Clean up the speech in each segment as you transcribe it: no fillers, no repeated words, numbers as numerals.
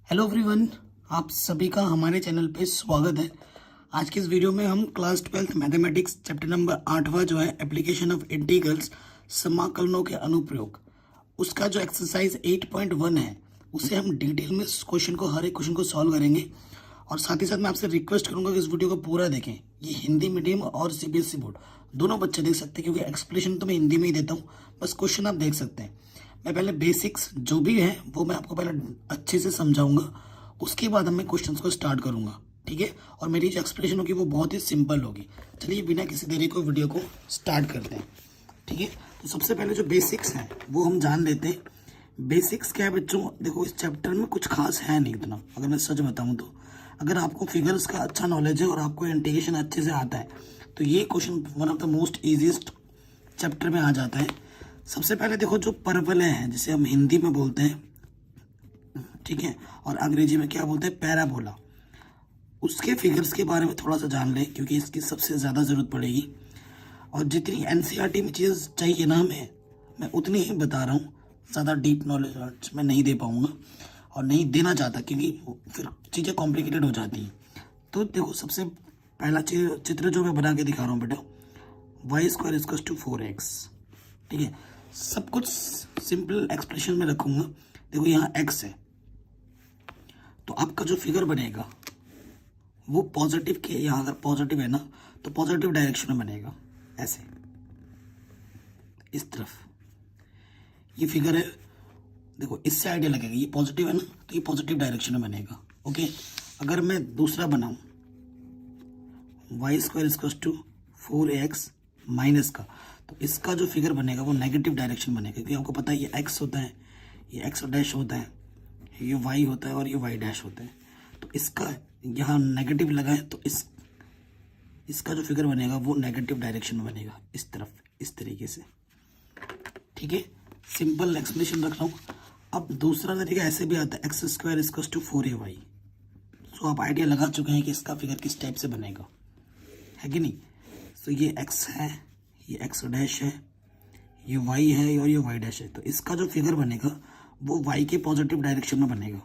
Hello everyone, आप सभी का हमारे चैनल पे स्वागत है। आज की इस वीडियो में हम class 12th mathematics chapter number 8वां जो है एप्लीकेशन ऑफ इंटीग्रल्स समाकलनों के अनुप्रयोग, उसका जो एक्सरसाइज 8.1 है उसे हम डिटेल में इस क्वेश्चन को हर एक क्वेश्चन को सॉल्व करेंगे। और साथ ही साथ मैं आपसे रिक्वेस्ट करूंगा कि इस वीडियो को पूरा देखें। ये हिंदी मीडियम और सीबीएसई बोर्ड दोनों बच्चे देख सकते हैं, क्योंकि एक्सप्लेनेशन तो मैं हिंदी में ही देता हूँ, बस क्वेश्चन आप देख सकते हैं। मैं पहले बेसिक्स जो भी है वो मैं आपको पहले अच्छे से समझाऊंगा, उसके बाद मैं क्वेश्चंस को स्टार्ट करूंगा, ठीक है। और मेरी जो एक्सप्लेनेशन होगी वो बहुत ही सिंपल होगी। चलिए बिना किसी देरी को वीडियो को स्टार्ट करते हैं, ठीक है। तो सबसे पहले जो बेसिक्स हैं वो हम जान लेते हैं। बेसिक्स क्या है बच्चों, देखो इस चैप्टर में कुछ खास है नहीं इतना, अगर मैं सच बताऊं तो। अगर आपको फिगर्स का अच्छा नॉलेज है और आपको इंटीग्रेशन अच्छे से आता है तो ये question one of the most easiest chapter में आ जाता है। सबसे पहले देखो जो परवलय है, जिसे हम हिंदी में बोलते हैं, ठीक है, और अंग्रेजी में क्या बोलते हैं, पैराबोला, उसके फिगर्स के बारे में थोड़ा सा जान लें, क्योंकि इसकी सबसे ज़्यादा ज़रूरत पड़ेगी। और जितनी एनसीईआरटी में चीज़ चाहिए ना हमें, मैं उतनी ही बता रहा हूँ, ज़्यादा डीप नॉलेज मैं नहीं दे पाऊँगा और नहीं देना चाहता, क्योंकि फिर चीज़ें कॉम्प्लिकेटेड हो जाती हैं। तो देखो सबसे पहला चित्र जो मैं बना के दिखा रहा हूँ बेटा, y² इक्वल्स टू 4x, ठीक है। सब कुछ सिंपल एक्सप्रेशन में रखूँगा। देखो यहाँ x है, तो आपका जो फिगर बनेगा वो पॉजिटिव के, यहाँ अगर पॉजिटिव है ना तो पॉजिटिव डायरेक्शन में बनेगा, ऐसे इस तरफ ये फिगर है। देखो इससे आइडिया लगेगा, ये पॉजिटिव है ना तो ये पॉजिटिव डायरेक्शन में बनेगा, ओके। अगर मैं दूसरा बनाऊं y² equals to 4x minus का, तो इसका जो फिगर बनेगा वो नेगेटिव डायरेक्शन बनेगा, क्योंकि आपको पता है ये x होता है, ये x डैश होता है, ये y होता है और ये y डैश होता है। तो इसका यहाँ नेगेटिव लगा है तो इसका जो फिगर बनेगा वो नेगेटिव डायरेक्शन में बनेगा, इस तरफ, इस तरीके से, ठीक है। सिंपल एक्सप्लेनेशन रख रहा हूँ। अब दूसरा तरीका ऐसे भी आता है, x² इक्वल्स टू 4ay। सो आप आइडिया लगा चुके हैं कि इसका फिगर किस टाइप से बनेगा, है कि नहीं। सो ये x है, ये x डैश है, ये y है और ये y डैश है। तो इसका जो फिगर बनेगा वो y के पॉजिटिव डायरेक्शन में बनेगा,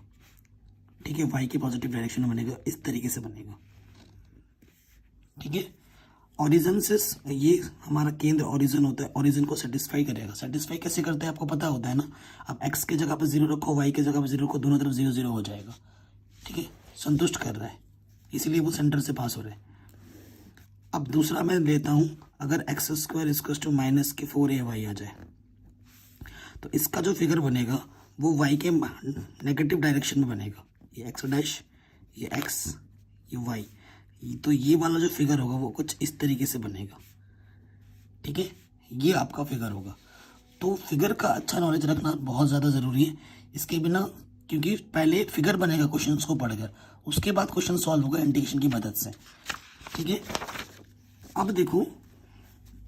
ठीक है, y के पॉजिटिव डायरेक्शन में बनेगा, इस तरीके से बनेगा, ठीक है। ओरिजिन से, ये हमारा केंद्र ओरिजिन होता है, ओरिजिन को सेटिस्फाई करेगा। सेटिस्फाई कैसे करते हैं आपको पता होता है ना। आप x की जगह पर 0 रखो, y की जगह पर 0 रखो, दोनों तरफ 0 0 हो जाएगा, ठीक है। संतुष्ट कर रहा है, इसीलिए वो सेंटर से पास हो रहा है। अब दूसरा मैं लेता हूं, अगर x² इक्वल्स टू माइनस के 4ay आ जाए, तो इसका जो फिगर बनेगा वो y के नेगेटिव डायरेक्शन में बनेगा। ये x डैश, ये x, ये y, तो ये वाला जो फिगर होगा वो कुछ इस तरीके से बनेगा, ठीक है। ये आपका फिगर होगा। तो फिगर का अच्छा नॉलेज रखना बहुत ज़्यादा ज़रूरी है। इसके बिना, क्योंकि पहले फिगर बनेगा क्वेश्चन को पढ़कर, उसके बाद क्वेश्चन सॉल्व होगा इंटीग्रेशन की मदद से, ठीक है। अब देखो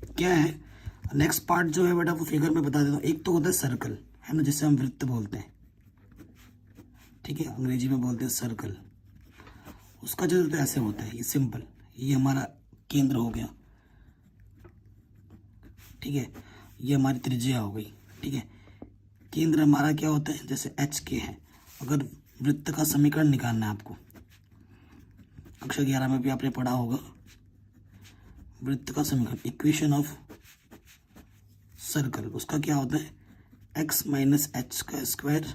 क्या है नेक्स्ट पार्ट जो है बेटा, वो फिगर में बता देता हूँ। एक तो होता है सर्कल, है ना, जिसे हम वृत्त बोलते हैं, ठीक है, अंग्रेजी में बोलते हैं सर्कल। उसका जो तो ऐसे होता है, ये सिंपल, ये हमारा केंद्र हो गया, ठीक है, ये हमारी त्रिज्या हो गई, ठीक है। केंद्र हमारा क्या होता है, जैसे एच के है। अगर वृत्त का समीकरण निकालना है आपको, कक्षा 11 में भी आपने पढ़ा होगा, वृत्त का समीकरण, इक्वेशन ऑफ सर्कल, उसका क्या होता है, x माइनस एच का स्क्वायर,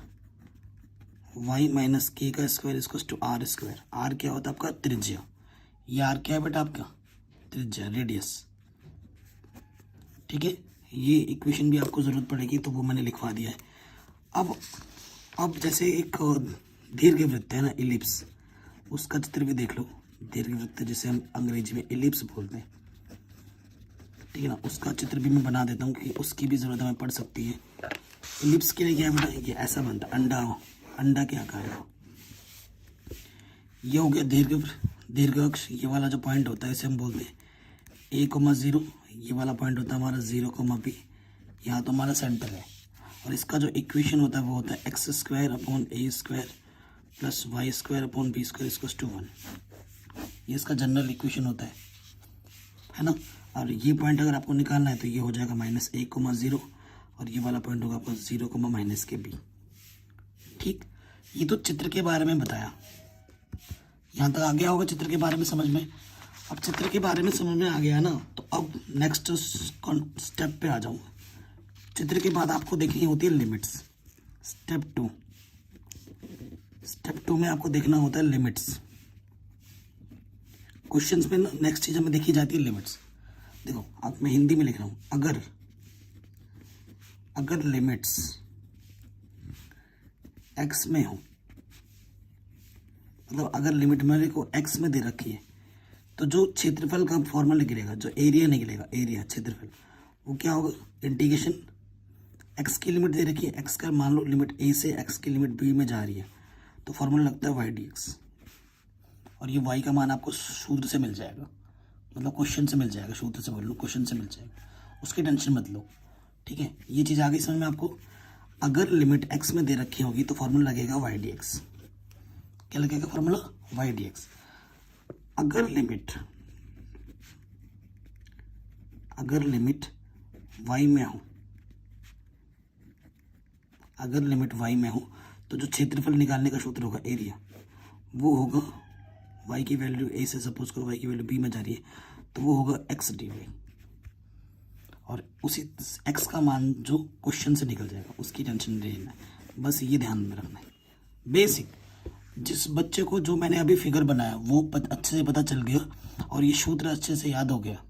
y माइनस के का square equals to r²। r क्या होता है आपका, त्रिज्या। ये r क्या है बेटा आपका, त्रिज्या, रेडियस, ठीक है। ये इक्वेशन भी आपको ज़रूरत पड़ेगी तो वो मैंने लिखवा दिया है। अब जैसे एक दीर्घवृत्त है ना, इलिप्स, उसका चित्र भी देख लो। दीर्घवृत्त जिसे हम अंग्रेजी में इलिप्स बोलते हैं, ठीक है ना, उसका चित्र भी मैं बना देता हूँ कि उसकी भी ज़रूरत हमें पड़ सकती है। इलिप्स के लिए क्या है बेटा, ये ऐसा बनता है, अंडा के आकार का। ये हो गया दीर्घअक्ष। ये वाला जो पॉइंट होता है इसे हम बोलते हैं a,0। ये वाला पॉइंट होता है हमारा 0,b। यहाँ तो हमारा सेंटर है। और इसका जो इक्वेशन होता है वो होता है x² upon a² plus y² upon b² equals to 1। ये इसका जनरल इक्वेशन होता है ना। और ये पॉइंट अगर आपको निकालना है तो ये हो जाएगा -a,0, और ये वाला पॉइंट होगा आपका 0, -b, ठीक। ये तो चित्र के बारे में बताया, यहाँ तक आ गया होगा चित्र के बारे में समझ में। अब चित्र के बारे में समझ में आ गया ना, तो अब नेक्स्ट स्टेप पे आ जाऊँगा। चित्र के बाद आपको देखनी होती है लिमिट्स। स्टेप टू में आपको देखना होता है लिमिट्स। क्वेश्चंस में नेक्स्ट चीज हमें देखी जाती है लिमिट्स। देखो अब मैं हिंदी में लिख रहा हूं, अगर लिमिट्स x में हो, मतलब अगर लिमिट मेरे को x में दे रखी है, तो जो क्षेत्रफल का फॉर्मूला निकलेगा, जो एरिया निकलेगा, एरिया क्षेत्रफल, वो क्या होगा, इंटीग्रेशन x की लिमिट दे रखी है, x का मान लो लिमिट a से x की लिमिट b में जा रही है, तो फॉर्मूला लगता है y dx। और ये y का मान आपको सूत्र से मिल जाएगा, मतलब क्वेश्चन से मिल जाएगा, सूत्र से बोल लो, क्वेश्चन से मिल जाएगा, उसकी टेंशन मत लो। ठीक है, ये चीज़ आ गई समझ में आपको। अगर लिमिट x में दे रखी होगी तो फॉर्मूला लगेगा y dx। क्या लगेगा फॉर्मूला, y dx। अगर लिमिट y में हो, अगर लिमिट y में हो, तो जो क्षेत्रफल निकालने का सूत्र होगा एरिया, वो होगा y की वैल्यू a से, सपोज करो y की वैल्यू b में जा रही है, तो वो होगा x dy। और उसी x का मान जो क्वेश्चन से निकल जाएगा, उसकी टेंशन नहीं लेना है, बस ये ध्यान में रखना है। बेसिक जिस बच्चे को जो मैंने अभी फिगर बनाया वो अच्छे से पता चल गया और ये सूत्र अच्छे से याद हो गया,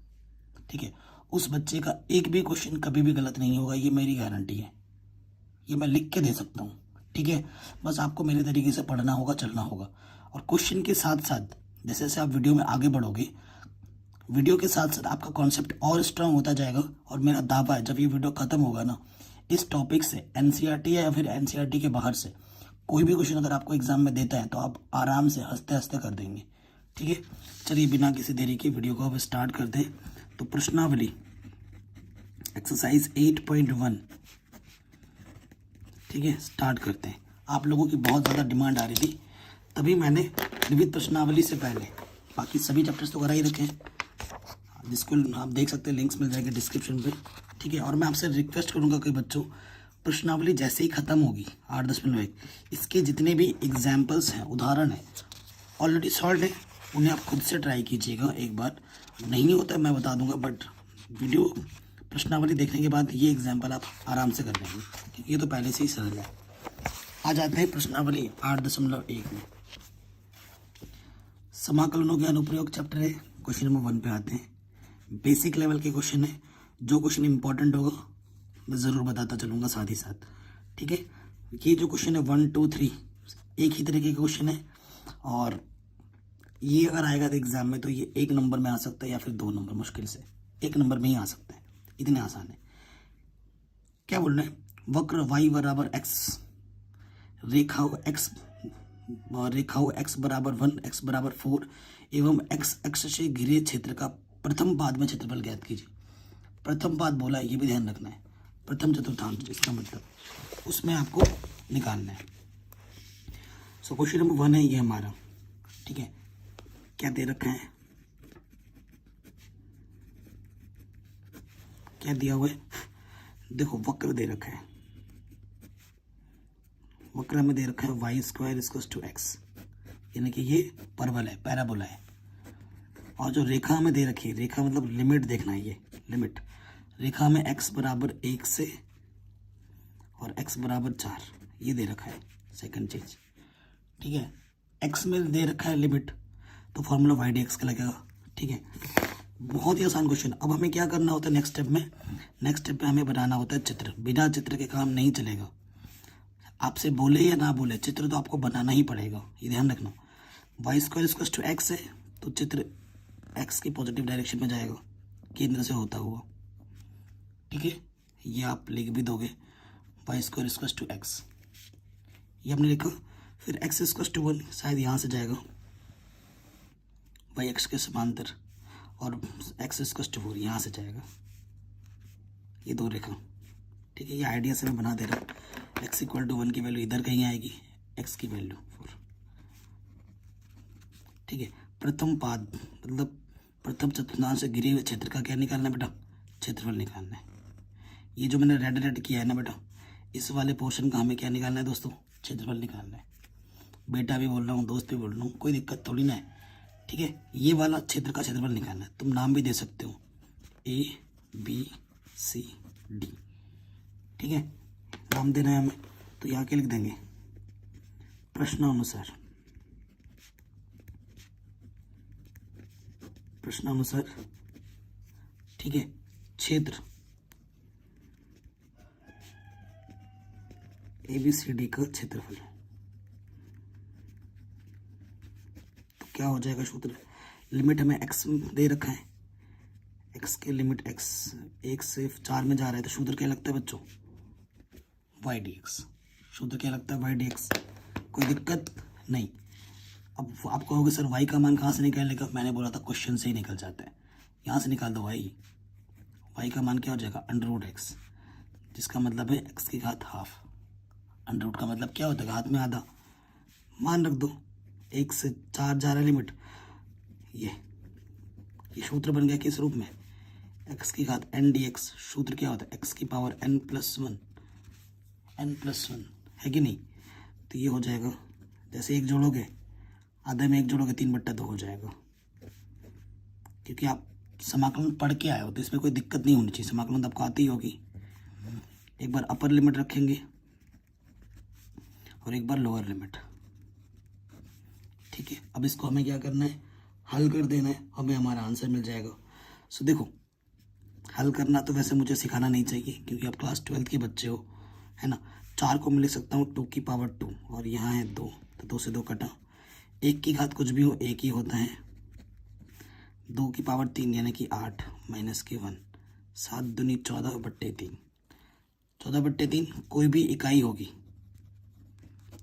ठीक है, उस बच्चे का एक भी क्वेश्चन कभी भी गलत नहीं होगा, ये मेरी गारंटी है, ये मैं लिख के दे सकता हूँ। ठीक है, बस आपको मेरे तरीके से पढ़ना होगा, चलना होगा। और क्वेश्चन के साथ साथ जैसे जैसे आप वीडियो में आगे बढ़ोगे, वीडियो के साथ साथ आपका कॉन्सेप्ट और स्ट्रांग होता जाएगा। और मेरा दावा है जब ये वीडियो खत्म होगा ना, इस टॉपिक से एनसीईआरटी या फिर एनसीईआरटी के बाहर से कोई भी क्वेश्चन अगर आपको एग्जाम में देता है तो आप आराम से हंसते हंसते कर देंगे। ठीक है, चलिए बिना किसी देरी के वीडियो को अब स्टार्ट करते हैं। तो प्रश्नावली एक्सरसाइज 8.1, ठीक है, स्टार्ट करते हैं। आप लोगों की बहुत ज़्यादा डिमांड आ रही थी, तभी मैंने विविध प्रश्नावली से पहले बाकी सभी चैप्टर्स तो करा ही रखे हैं, जिसको आप देख सकते हैं, लिंक्स मिल जाएंगे डिस्क्रिप्शन पे। ठीक है, और मैं आपसे रिक्वेस्ट करूंगा कि बच्चों प्रश्नावली जैसे ही ख़त्म होगी 8.1, इसके जितने भी एग्जाम्पल्स हैं, उदाहरण हैं, ऑलरेडी सॉल्व है, उन्हें आप खुद से ट्राई कीजिएगा एक बार। नहीं होता मैं बता दूंगा, बट वीडियो प्रश्नावली देखने के बाद ये एग्जाम्पल आप आराम से कर लेंगे, क्योंकि ये तो पहले से ही सरल है। आ जाते हैं प्रश्नावली 8.1 में। समाकलनों के अनुप्रयोग चैप्टर है, क्वेश्चन नंबर 1 पे आते हैं। बेसिक लेवल के क्वेश्चन है, जो क्वेश्चन इंपॉर्टेंट होगा मैं ज़रूर बताता चलूँगा साथ ही साथ। ठीक है, ये जो क्वेश्चन है 1, 2, 3 एक ही तरीके के क्वेश्चन है, और ये अगर आएगा तो एग्जाम में तो ये 1 नंबर में आ सकता है या फिर 2 नंबर, मुश्किल से 1 नंबर में ही आ सकता है, इतने आसान है। क्या बोल रहे हैं, वक्र y बराबर x, रेखाओं x बराबर 1, x बराबर 4 एवं x अक्ष से घिरे क्षेत्र का प्रथम पाद में क्षेत्रफल ज्ञात कीजिए। प्रथम पाद बोला है, ये भी ध्यान रखना है, प्रथम चतुर्थांश, इसका मतलब उसमें आपको निकालना है। सो क्वेश्चन नंबर 1 है ये हमारा। ठीक है, क्या दे रखा है, क्या दिया हुआ है, देखो वक्र दे रखा है, वक्र में दे रखा है y square equals to x, यानी कि ये परवल है, पैराबोला है। और जो रेखा में दे रखी है, रेखा मतलब लिमिट देखना है, ये लिमिट रेखा में x बराबर 1 से और x बराबर 4 ये दे रखा है, सेकंड चीज। ठीक है, x में दे रखा है लिमिट, तो फॉर्मूला y dx का लगेगा। ठीक है, बहुत ही आसान क्वेश्चन। अब हमें क्या करना होता है नेक्स्ट स्टेप में, नेक्स्ट स्टेप पे हमें बनाना होता है चित्र। बिना चित्र के काम नहीं चलेगा, आपसे बोले या ना बोले चित्र तो आपको बनाना ही पड़ेगा, ये ध्यान रखना। y square equals to x है, तो चित्र x की पॉजिटिव डायरेक्शन में जाएगा, केंद्र से होता हुआ। ठीक है, ये आप लिख भी दोगे, y square equals to x, ये हमने लिखा। फिर x इक्वल्स टू 1 शायद यहाँ से जाएगा, y x के समांतर, और x इक्वल्स टू 4 यहाँ से जाएगा, ये 2 रेखा। ठीक है, ये आइडिया से मैं बना दे रहा हूँ। x इक्वल टू 1 की वैल्यू इधर कहीं आएगी, x की वैल्यू 4। ठीक है, प्रथम पाद मतलब प्रथम चतुर्थांश से घिरे हुए क्षेत्र का क्या निकालना है बेटा, क्षेत्रफल निकालना है। ये जो मैंने रेड किया है ना बेटा, इस वाले पोर्शन का हमें क्या निकालना है दोस्तों, क्षेत्रफल निकालना है। बेटा भी बोल रहा हूँ, दोस्त भी बोल रहा हूँ, कोई दिक्कत थोड़ी ना है। ठीक है, ये वाला क्षेत्र का क्षेत्रफल निकालना है। तुम नाम भी दे सकते हो, ABCD। ठीक है, नाम देना है हमें, तो यहाँ के लिख देंगे प्रश्नानुसार। प्रश्नानुसार, ठीक है, क्षेत्र ABCD का क्षेत्रफल। तो क्या हो जाएगा सूत्र, लिमिट हमें x दे रखा है, x के लिमिट x 1 से 4 में जा रहा है, तो सूत्र क्या लगता है बच्चों, y dx। सूत्र क्या लगता है, y dx। कोई दिक्कत नहीं। अब आप कहोगे सर y का मान कहाँ से निकालेगा, मैंने बोला था क्वेश्चन से ही निकल जाता है। यहाँ से निकाल दो y का मान क्या हो जाएगा, √x, जिसका मतलब है x की घात हाफ। √ का मतलब क्या होता है, हाथ में आधा। मान रख दो, 1 से 4 जा रहा है लिमिट। ये सूत्र बन गया किस रूप में, x की घात n dx। सूत्र क्या होता है, x की पावर n+1 है कि नहीं। तो ये हो जाएगा, जैसे एक जोड़ोगे आधे में 1 जोड़ोगे 3/2 हो जाएगा। क्योंकि आप समाकलन पढ़ के आए हो तो इसमें कोई दिक्कत नहीं होनी चाहिए, समाकलन तो आपको आती ही होगी। एक बार अपर लिमिट रखेंगे और एक बार लोअर लिमिट। ठीक है, अब इसको हमें क्या करना है, हल कर देना है, हमें हमारा आंसर मिल जाएगा। सो देखो, हल करना तो वैसे मुझे सिखाना नहीं चाहिए क्योंकि आप क्लास 12 के बच्चे हो, है ना। 4 को मैं लिख सकता हूँ 2 की पावर 2, और यहाँ है 2, तो 2 से 2 कटा। 1 की घात कुछ भी हो, 1 ही होता है। 2 की पावर 3 यानी कि 8 माइनस के 1, 7 दूनी 14/3। 14/3 कोई भी इकाई होगी,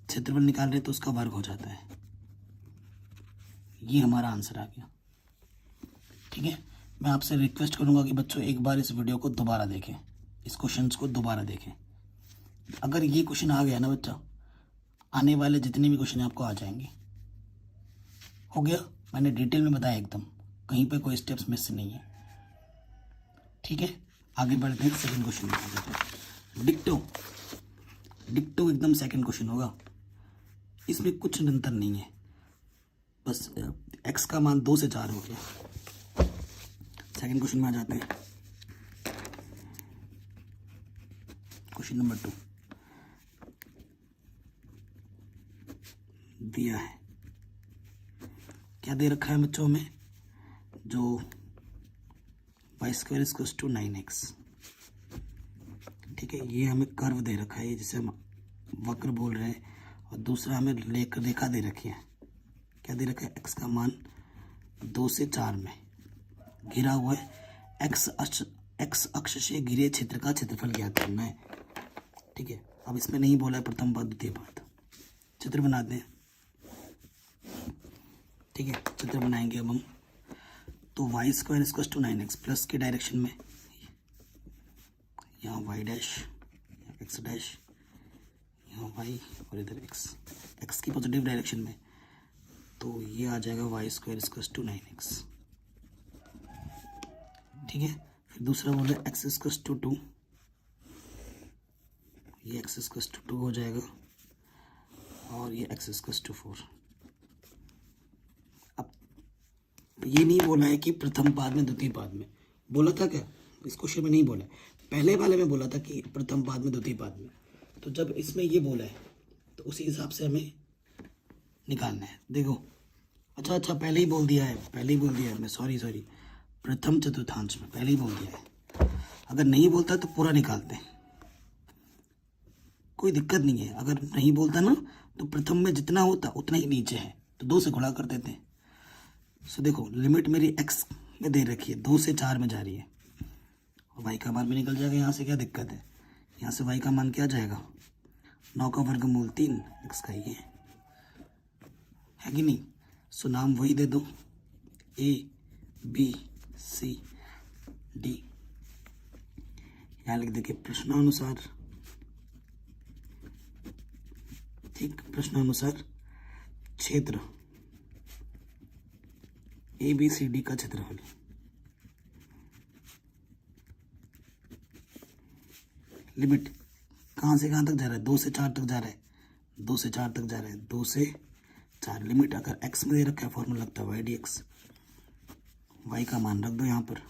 क्षेत्रफल निकाल रहे तो उसका वर्ग हो जाता है। ये हमारा आंसर आ गया। ठीक है, मैं आपसे रिक्वेस्ट करूंगा कि बच्चों एक बार इस वीडियो को दोबारा देखें, इस क्वेश्चंस को दोबारा देखें। अगर ये क्वेश्चन आ गया ना बच्चा, आने वाले जितने भी क्वेश्चन आपको आ जाएंगे। हो गया, मैंने डिटेल में बताया एकदम, कहीं पे कोई स्टेप्स मिस नहीं है। ठीक है, आगे बढ़ते हैं सेकंड क्वेश्चन में। डिक्टो एकदम सेकंड क्वेश्चन होगा, इसमें कुछ अंतर नहीं है, बस x का मान 2 से 4 हो गया। सेकंड क्वेश्चन में आ जाते हैं। क्वेश्चन नंबर 2 दिया है, क्या दे रखा है बच्चों में, जो y² = 9x। ठीक है, ये हमें कर्व दे रखा है जिसे हम वक्र बोल रहे हैं, और दूसरा हमें रेखा दे रखी है। क्या दे रखा है, x का मान 2 से 4 में घिरा हुआ है, x अक्ष से घिरे क्षेत्र का क्षेत्रफल ज्ञात करना है। ठीक है, अब इसमें नहीं बोला है प्रथम पाद द्वितीय पाद, चित्र बनाते हैं। ठीक है, चित्र बनाएंगे अब हम। तो y² = 9x, प्लस के डायरेक्शन में यहाँ y डैश, x डैश, यहाँ y और इधर x की पॉजिटिव डायरेक्शन में, तो ये आ जाएगा y² = 9x। ठीक है, फिर दूसरा बोले x = 2, ये x = 2 हो जाएगा, और ये x = 4। अब ये नहीं बोला है कि प्रथम पाद में द्वितीय पाद में, बोला था क्या, इस क्वेश्चन में नहीं बोला है, पहले वाले में बोला था कि प्रथम पाद में द्वितीय पाद में। तो जब इसमें ये बोला है तो उसी हिसाब से हमें निकालना है। देखो, अच्छा पहले ही बोल दिया है मैं, सॉरी, प्रथम चतुर्थांश में पहले ही बोल दिया है। अगर नहीं बोलता तो पूरा निकालते हैं, कोई दिक्कत नहीं है। अगर नहीं बोलता ना तो प्रथम में जितना होता उतना ही नीचे है, तो 2 से गुणा कर देते हैं। सो देखो, लिमिट मेरी x में दे रखी है, 2 से 4 में जा रही है, और y का मान भी निकल जाएगा। यहाँ से क्या दिक्कत है, यहाँ से y का मान क्या जाएगा, 9 का वर्गमूल 3, x का ये है कि नहीं। सो नाम वही दे दो, ABCD। यहाँ लिख देखिए प्रश्नानुसार। ठीक, प्रश्नानुसार क्षेत्र ABCD का क्षेत्रफल। लिमिट कहाँ से कहाँ तक जा रहा है, 2 से 4 तक जा रहा है, 2 से 4 तक जा रहा है, 2 से 4। लिमिट अगर x में दे रखा है फॉर्मूला लगता है y dx, y का मान रख दो यहाँ पर,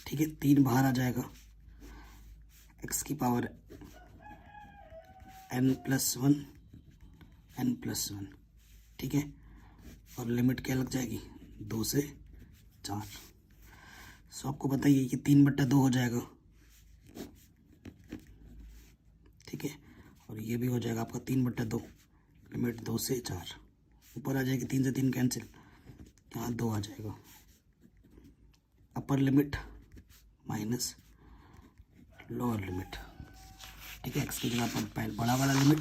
ठीक है। 3 बाहर आ जाएगा, x की पावर n+1 n+1, ठीक है। और लिमिट क्या लग जाएगी 2 से 4। सो आपको बताइए कि 3/2 हो जाएगा, ठीक है। और ये भी हो जाएगा आपका 3/2, लिमिट 2 से 4, ऊपर आ जाएगी 3 से 3 कैंसिल, यहाँ 2 आ जाएगा। अपर लिमिट माइनस लोअर लिमिट, ठीक है। एक्स की जगह पर पहले बड़ा वाला लिमिट,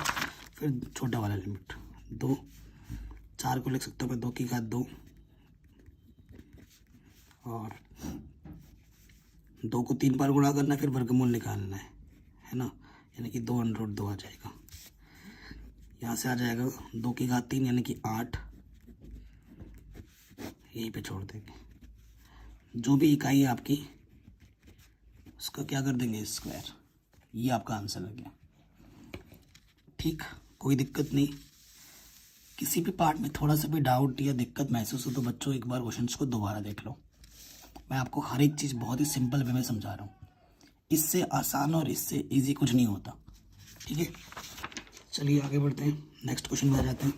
फिर छोटा वाला लिमिट। 2, 4 को लिख सकता हूँ मैं 2 की घात 2, और 2 को 3 बार गुणा करना है, फिर वर्गमूल निकालना है ना, यानी कि 2√2 आ जाएगा। यहाँ से आ जाएगा 2 की घात 3 यानी कि 8, यहीं पे छोड़ देंगे। जो भी इकाई है आपकी उसका क्या कर देंगे स्क्वायर, ये आपका आंसर लग गया, ठीक। कोई दिक्कत नहीं। किसी भी पार्ट में थोड़ा सा भी डाउट या दिक्कत महसूस हो तो बच्चों एक बार क्वेश्चंस को दोबारा देख लो। मैं आपको हर एक चीज़ बहुत ही सिंपल वे में समझा रहा हूँ, इससे आसान और इससे इजी कुछ नहीं होता, ठीक है। चलिए आगे बढ़ते हैं, नेक्स्ट क्वेश्चन में आ जाते हैं।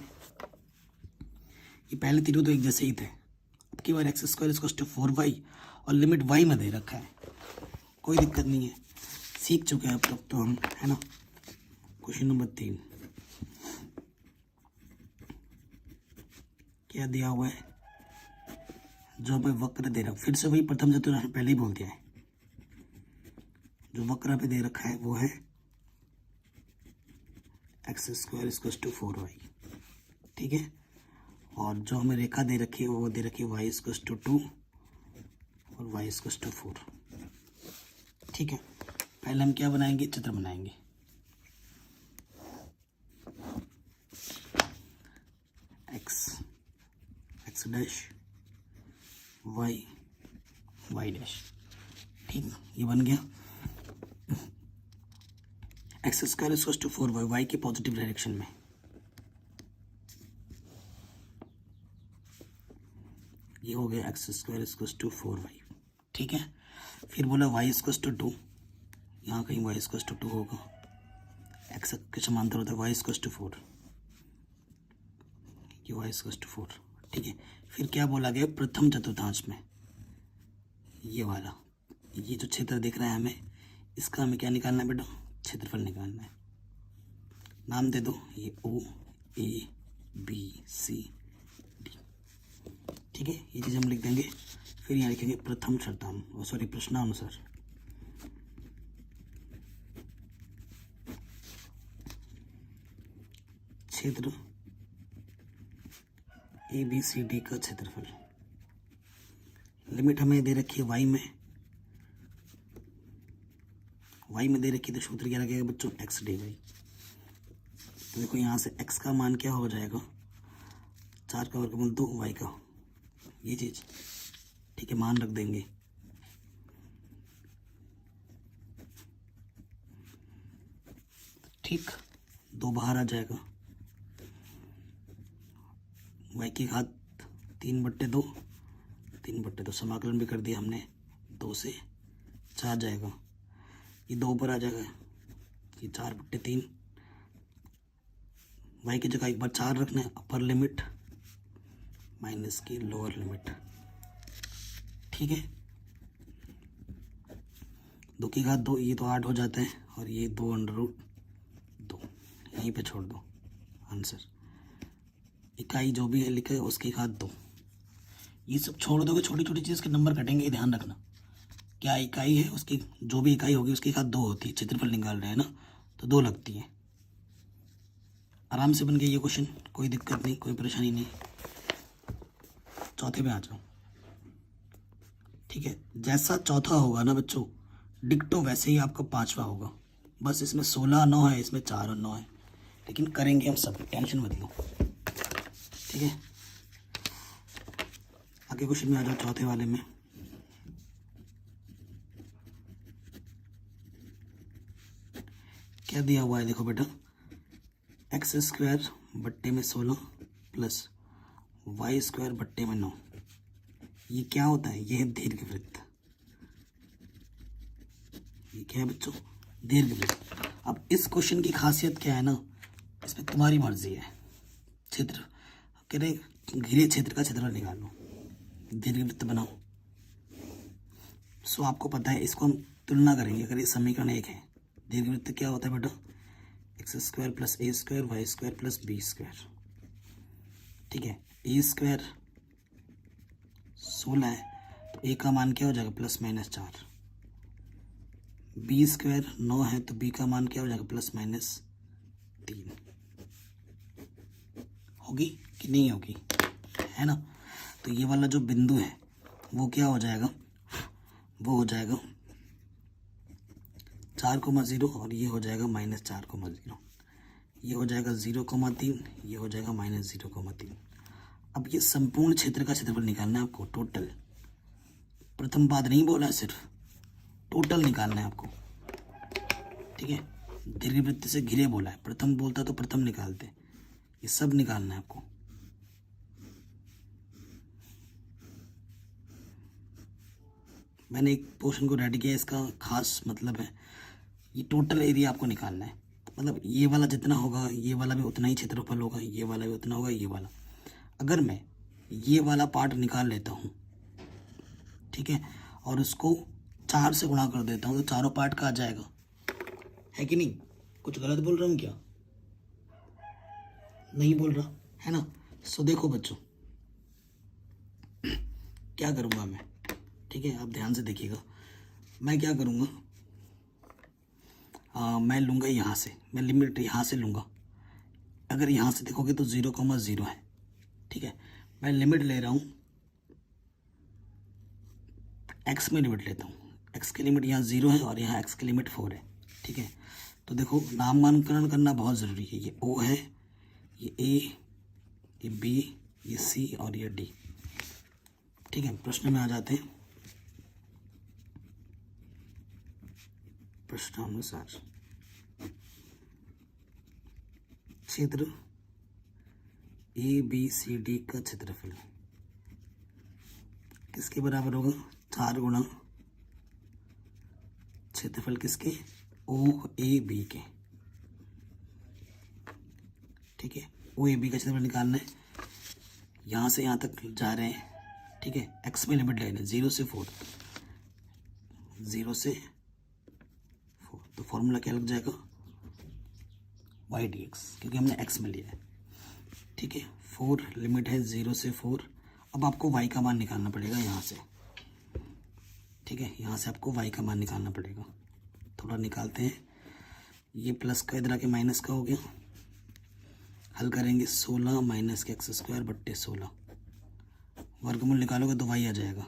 ये पहले तीनों तो एक जैसे ही थे, अब की बार x² 4y और लिमिट y में दे रखा है, कोई दिक्कत नहीं है, सीख चुके हैं अब तक तो हम, है ना। क्वेश्चन नंबर 3 क्या दिया हुआ है, जो हमें वक्र दे रखा, फिर से वही प्रथम चतुर्थांश पहले ही बोल दिया है। जो वक्र पे दे रखा है वो है x² 4y, ठीक है। और जो हमें रेखा दे रखी है वो दे रखी है y 2 और y 4, ठीक है। पहले हम क्या बनाएंगे, चित्र बनाएंगे। x डैश y डैश, ठीक, ये बन गया। x² 4y, y के पॉजिटिव डायरेक्शन में, ये हो गया x² 4y, ठीक है। फिर बोला y 2, यहाँ कहीं y 2 होगा, x के समांतर होता है y 4, ये y 4, ठीक है। फिर क्या बोला गया प्रथम चतुर्थांश में, ये वाला, ये जो क्षेत्र दिख रहा है हमें, इसका हमें क्या निकालना है बेटा, क्षेत्रफल निकालना है। नाम दे दो, ये O A B C D, ठीक है। ये चीज़ हम लिख देंगे। फिर यहाँ लिखेंगे प्रथम शर्तांश, सॉरी प्रश्नानुसार, क्षेत्र ABCD का क्षेत्रफल। लिमिट हमें दे रखी है y में दे रखी है, तो सूत्र क्या लगेगा बच्चों, x dy। तो देखो यहाँ से x का मान क्या हो जाएगा, 4 का वर्गमूल 2 y का, ये चीज, ठीक है, मान रख देंगे। ठीक, 2 बाहर आ जाएगा, y की घात 3/2, 3/2 समाकलन भी कर दिया हमने, 2 से 4 जाएगा, ये 2 ऊपर आ जाएगा, ये 4/3, y की जगह एक बार 4 रखना है, अपर लिमिट माइनस की लोअर लिमिट, ठीक है। 2 की घात 2, ये तो 8 हो जाता है, और ये 2√2, यहीं पे छोड़ दो आंसर। इकाई जो भी है लिखे उसकी घात 2, ये सब छोड़ दोगे, छोटी छोटी चीज़ के नंबर कटेंगे, ध्यान रखना। क्या इकाई है उसकी, जो भी इकाई होगी उसकी घात 2 होती है, क्षेत्रफल निकाल रहे हैं ना, तो 2 लगती है। आराम से बन गया ये क्वेश्चन, कोई दिक्कत नहीं, कोई परेशानी नहीं। चौथे में आ जाओ, ठीक है। जैसा चौथा होगा ना बच्चों, डिक्टो वैसे ही आपका 5वां होगा, बस इसमें 16 9 है, इसमें 4 और 9 है, लेकिन करेंगे हम सब, टेंशन मत लो, ठीक है। आगे क्वेश्चन में आ जाओ, चौथे वाले में। क्या दिया हुआ है देखो बेटा, एक्स स्क्वायर बट्टे में 16 प्लस वाई स्क्वायर बट्टे में 9। ये क्या होता है, ये है दीर्घवृत्त। ये क्या है बच्चों, दीर्घवृत्त। अब इस क्वेश्चन की खासियत क्या है ना, इसमें तुम्हारी मर्जी है। क्षेत्र कह रहे घिरे क्षेत्र का क्षेत्रफल निकालो, दीर्घवृत्त बनाओ। सो आपको पता है, इसको हम तुलना करेंगे। अगर ये समीकरण 1 है, दीर्घवृत्त क्या होता है बेटा, x square plus a square y square plus b square. ठीक है, ए स्क्वायर 16 है तो ए का मान क्या हो जाएगा, प्लस माइनस 4। बी स्क्वायर 9 है तो बी का मान क्या हो जाएगा, प्लस माइनस 3। होगी कि नहीं होगी, है ना। तो ये वाला जो बिंदु है वो क्या हो जाएगा, वो हो जाएगा 4,0 और ये हो जाएगा -4,0। ये हो जाएगा 0,3, ये हो जाएगा -0,3। अब ये संपूर्ण क्षेत्र का क्षेत्रफल निकालना है आपको, टोटल। प्रथम पाद नहीं बोला है, सिर्फ टोटल निकालना है आपको। ठीक है, दीर्घवृत्त से घिरे बोला है, प्रथम बोलता तो प्रथम निकालते। ये सब निकालना है आपको। मैंने एक पोर्शन को रेडी किया, इसका खास मतलब है ये टोटल एरिया आपको निकालना है। मतलब ये वाला जितना होगा ये वाला भी उतना ही क्षेत्रफल होगा, ये वाला भी उतना होगा, ये वाला। अगर मैं ये वाला पार्ट निकाल लेता हूँ, ठीक है, और उसको 4 से गुणा कर देता हूँ तो चारों पार्ट का आ जाएगा, है कि नहीं। कुछ गलत बोल रहा हूँ क्या, नहीं बोल रहा, है ना। सो देखो बच्चों, क्या करूँगा मैं, ठीक है, आप ध्यान से देखिएगा। मैं क्या करूँगा, मैं लूँगा यहाँ से, मैं लिमिट यहाँ से लूँगा। अगर यहाँ से देखोगे तो 0,0 है, ठीक है। मैं लिमिट ले रहा हूँ, एक्स में लिमिट लेता हूँ। एक्स की लिमिट यहाँ 0 है और यहाँ एक्स की लिमिट 4 है, ठीक है। तो देखो, नामांकन करना बहुत ज़रूरी है। ये ओ है, ये ए, ये बी, ये सी और ये डी, ठीक है। प्रश्न में आ जाते हैं। प्रश्नानुसार क्षेत्र ए बी सी डी का क्षेत्रफल किसके बराबर होगा, 4 गुणा क्षेत्रफल किसके, ओ ए बी के, ठीक है। ओ ए बी का क्षेत्रफल निकालना है। यहाँ से यहाँ तक जा रहे हैं, ठीक है। एक्स में लिमिट ले रहे हैं 0 से 4, 0 से 4, तो फॉर्मूला क्या लग जाएगा, वाई डी एक्स, क्योंकि हमने एक्स में लिया है, ठीक है। 4 लिमिट है 0 से 4। अब आपको वाई का मान निकालना पड़ेगा यहाँ से, ठीक है। यहाँ से आपको वाई का मान निकालना पड़ेगा। थोड़ा निकालते हैं। ये प्लस का इधर आके माइनस का हो गया। हल करेंगे, 16 माइनस के एक्स स्क्वायर बट्टे 16, वर्गमूल निकालोगे तो वाई आ जाएगा।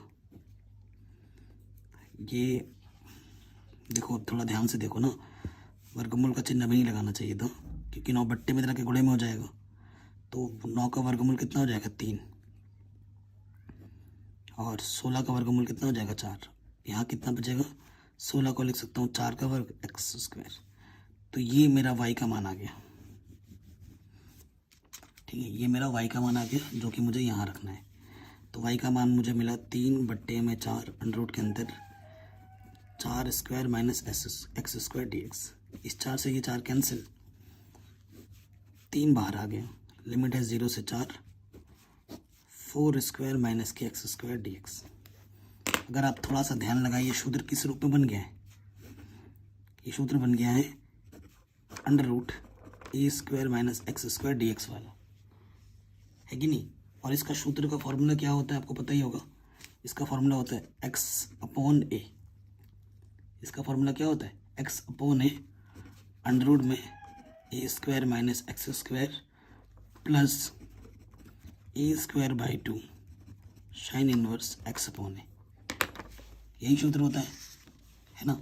ये देखो, थोड़ा ध्यान से देखो ना, वर्गमूल का चिन्ह भी नहीं लगाना चाहिए था, क्योंकि 9 बट्टे में इधर के गुणे में हो जाएगा। तो 9 का वर्गमूल कितना हो जाएगा, 3, और 16 का वर्गमूल कितना हो जाएगा, 4। यहाँ कितना बचेगा, 16 को लिख सकता हूँ 4 का वर्ग एक्स स्क्वायर। तो ये मेरा वाई का मान आ गया, ठीक है। ये मेरा वाई का मान आ गया, जो कि मुझे यहाँ रखना है। तो वाई का मान मुझे मिला 3 बट्टे में 4 अंडर रूट के अंदर 4 square minus x square d x. इस 4 से ये 4 कैंसिल, 3 बाहर आ गया। लिमिट है 0 से 4, 4 स्क्वायर माइनस के एक्स स्क्वायर डी एक्स। अगर आप थोड़ा सा ध्यान लगाइए, सूत्र किस रूप में बन गया है, ये सूत्र बन गया है under root a square minus x square d x वाला, है कि नहीं। और इसका सूत्र का फॉर्मूला क्या होता है, आपको पता ही होगा। इसका फॉर्मूला होता है एक्स अपॉन ए। इसका फॉर्मूला क्या होता है, x upon a under root में a square minus x square plus a square by 2 sine inverse x upon a. यही सूत्र होता है ना।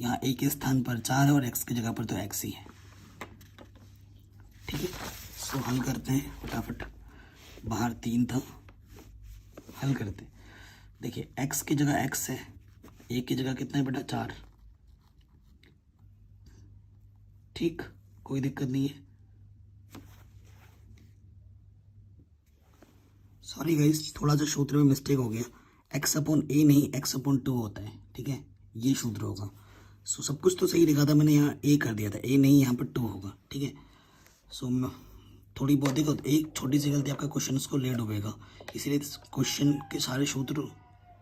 यहाँ ए के स्थान पर 4 है और एक्स की जगह पर तो एक्स ही है, ठीक है। सो हल करते हैं फटाफट। बाहर 3 था, हल करते हैं। देखिए, एक्स की जगह एक्स है, ए की जगह कितना है बेटा, 4, ठीक, कोई दिक्कत नहीं है। सॉरी गाइस, थोड़ा सा सूत्र में मिस्टेक हो गया, एक्स अपॉन ए नहीं एक्स अपॉन 2 होता है, ठीक है, ये सूत्र होगा। सो सब कुछ तो सही लिखा था मैंने, यहाँ ए कर दिया था, ए नहीं यहाँ पर 2 होगा, ठीक है। सो थोड़ी बहुत एक छोटी सी गलती आपका क्वेश्चन को ले डूबेगा, इसीलिए क्वेश्चन के सारे सूत्र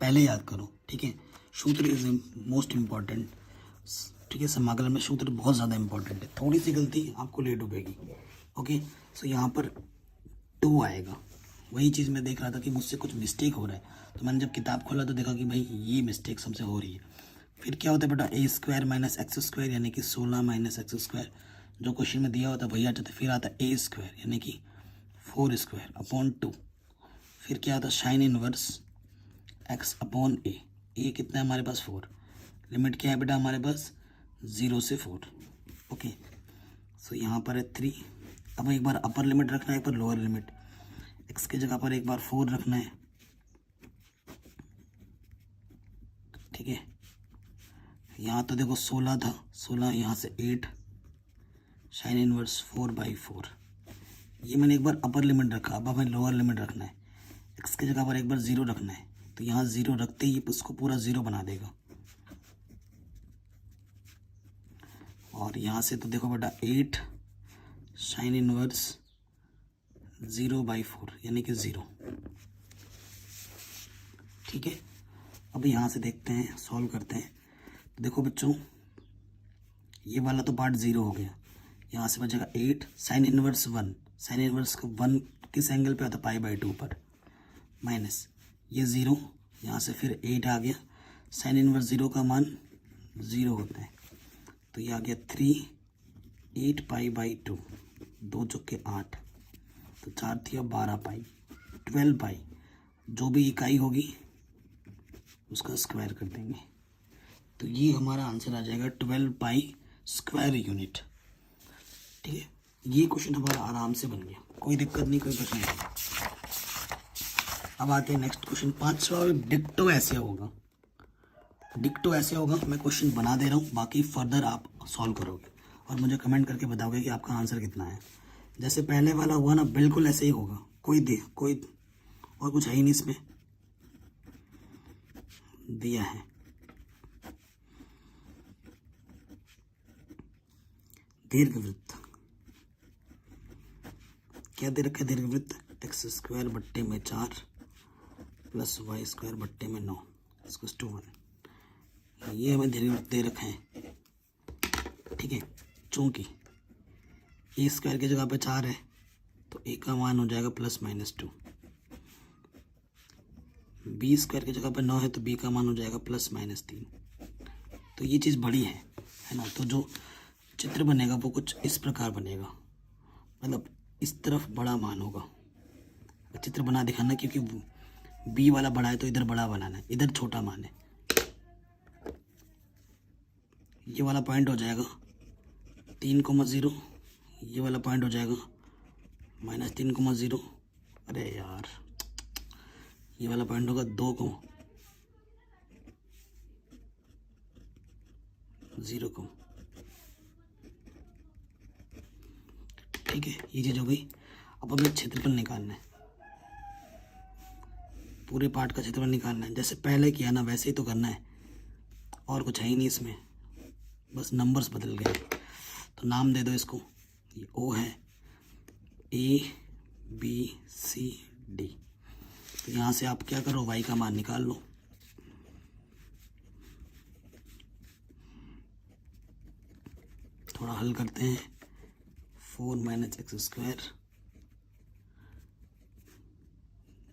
पहले याद करो, ठीक है। सूत्र इज मोस्ट इम्पॉर्टेंट, ठीक है, समाकलन में सूत्र बहुत ज़्यादा इंपॉर्टेंट है, थोड़ी सी गलती आपको ले डूबेगी। ओके, सो यहाँ पर 2 आएगा। वही चीज़ मैं देख रहा था कि मुझसे कुछ मिस्टेक हो रहा है, तो मैंने जब किताब खोला तो देखा कि भाई ये मिस्टेक सबसे हो रही है। फिर क्या होता है बेटा, ए स्क्वायर माइनस एक्स स्क्वायर यानी कि 16 माइनस एक्स स्क्वायर, जो क्वेश्चन में दिया होता है वही आ जाता है। फिर आता है ए स्क्वायर यानी कि 4 स्क्वायर अपॉन 2। फिर क्या आता है, साइन इनवर्स एक्स अपॉन ए कितना है हमारे पास 4। लिमिट क्या है बेटा हमारे पास 0 से 4। ओके, सो यहाँ पर है 3। अब एक बार अपर लिमिट रखना है, एक बार लोअर लिमिट, एक्स की जगह पर एक बार 4 रखना है, ठीक है। यहाँ तो देखो 16 था, 16 यहाँ से 8, साइन इनवर्स 4/4, ये मैंने एक बार अपर लिमिट रखा। अब हमें लोअर लिमिट रखना है, एक्स की जगह पर एक बार 0 रखना है, तो यहाँ 0 रखते ही उसको पूरा 0 बना देगा। और यहाँ से तो देखो बेटा 8 साइन इनवर्स 0/4 यानी कि 0, ठीक है। अब यहाँ से देखते हैं, सॉल्व करते हैं। तो देखो बच्चों, ये वाला तो पार्ट 0 हो गया, यहाँ से बचेगा 8 साइन इनवर्स 1, साइन इनवर्स का 1 किस एंगल पे आता है, π/2 पर, माइनस ये 0, यहाँ से फिर 8 आ गया, साइन इनवर्स 0 का मान 0 होता है, तो ये आ गया 3 8 π/2, 2 चौके 8, तो 4 थी 12 पाई, 12 पाई, जो भी इकाई होगी उसका स्क्वायर कर देंगे, तो ये हमारा आंसर आ जाएगा 12 पाई स्क्वायर यूनिट, ठीक है। ये क्वेश्चन हमारा आराम से बन गया, कोई दिक्कत नहीं, कोई प्रश्न नहीं। अब आते हैं नेक्स्ट क्वेश्चन 5वां। डिक्टो ऐसे होगा, डिक्टो ऐसे होगा, मैं क्वेश्चन बना दे रहा हूँ, बाकी फर्दर आप सॉल्व करोगे और मुझे कमेंट करके बताओगे कि आपका आंसर कितना है। जैसे पहले वाला हुआ ना, बिल्कुल ऐसे ही होगा, कोई और कुछ है ही नहीं इसमें, दिया है दीर्घवृत्त, क्या दे रखा है दीर्घवृत्त, एक्स स्क्वायर बट्टे में 4 प्लस वाई स्क्वायर बट्टे में 9 = 1, ये हमें दीर्घवृत्त दे रखा है, ठीक है। चूंकि ए स्क्वायर की जगह पे 4 है तो ए का मान हो जाएगा +-2, बी स्क्वायर की जगह पे 9 है तो बी का मान हो जाएगा +-3, तो ये चीज़ बड़ी है ना। तो जो चित्र बनेगा वो कुछ इस प्रकार बनेगा, मतलब इस तरफ बड़ा मान होगा, चित्र बना दिखाना, क्योंकि बी वाला बड़ा है तो इधर बड़ा बनाना है, इधर छोटा मान है। ये वाला पॉइंट हो जाएगा 3,0, ये वाला पॉइंट हो जाएगा -3,0, अरे यार ये वाला पॉइंट होगा 2,0, ठीक है। ये चीज़ हो गई। अब हमें क्षेत्रफल निकालना है, पूरे पार्ट का क्षेत्रफल निकालना है, जैसे पहले किया ना वैसे ही तो करना है, और कुछ है ही नहीं इसमें, बस नंबर्स बदल गए। तो नाम दे दो इसको, ये ओ है, ABCD। तो यहाँ से आप क्या करो, y का मान निकाल लो। थोड़ा हल करते हैं, 4 - x²,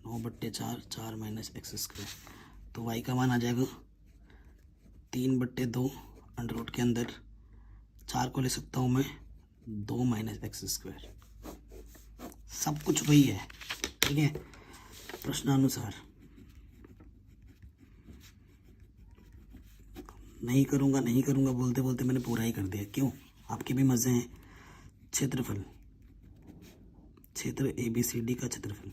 9/4, 4 - x², तो y का मान आ जाएगा 3/2, अंडर के अंदर 4 को ले सकता हूँ मैं, 2 - x², सब कुछ वही है, ठीक है। प्रश्नानुसार नहीं करूँगा बोलते बोलते मैंने पूरा ही कर दिया, क्यों, आपके भी मज़े हैं। क्षेत्रफल, क्षेत्र ABCD का क्षेत्रफल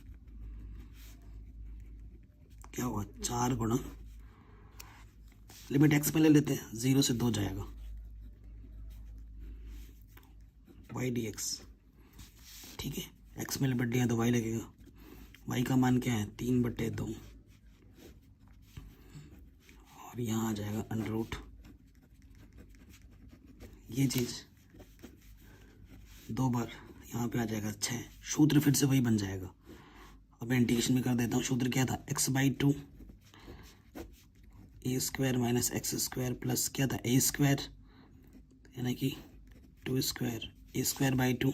क्या हुआ, 4 गुणा, लिमिट x में ले लेते हैं, 0 से 2 जाएगा, वाई डी एक्स, ठीक है। एक्स में लिमिट दिया तो वाई लगेगा, वाई का मान क्या है 3/2, और यहाँ आ जाएगा अंडर रूट ये चीज़ 2 बार यहाँ पे आ जाएगा 6, सूत्र फिर से वही बन जाएगा। अब मैं इंटीग्रेशन भी कर देता हूँ। सूत्र क्या था, x/2 a² minus x² plus क्या था a², यानी कि 2² a²/2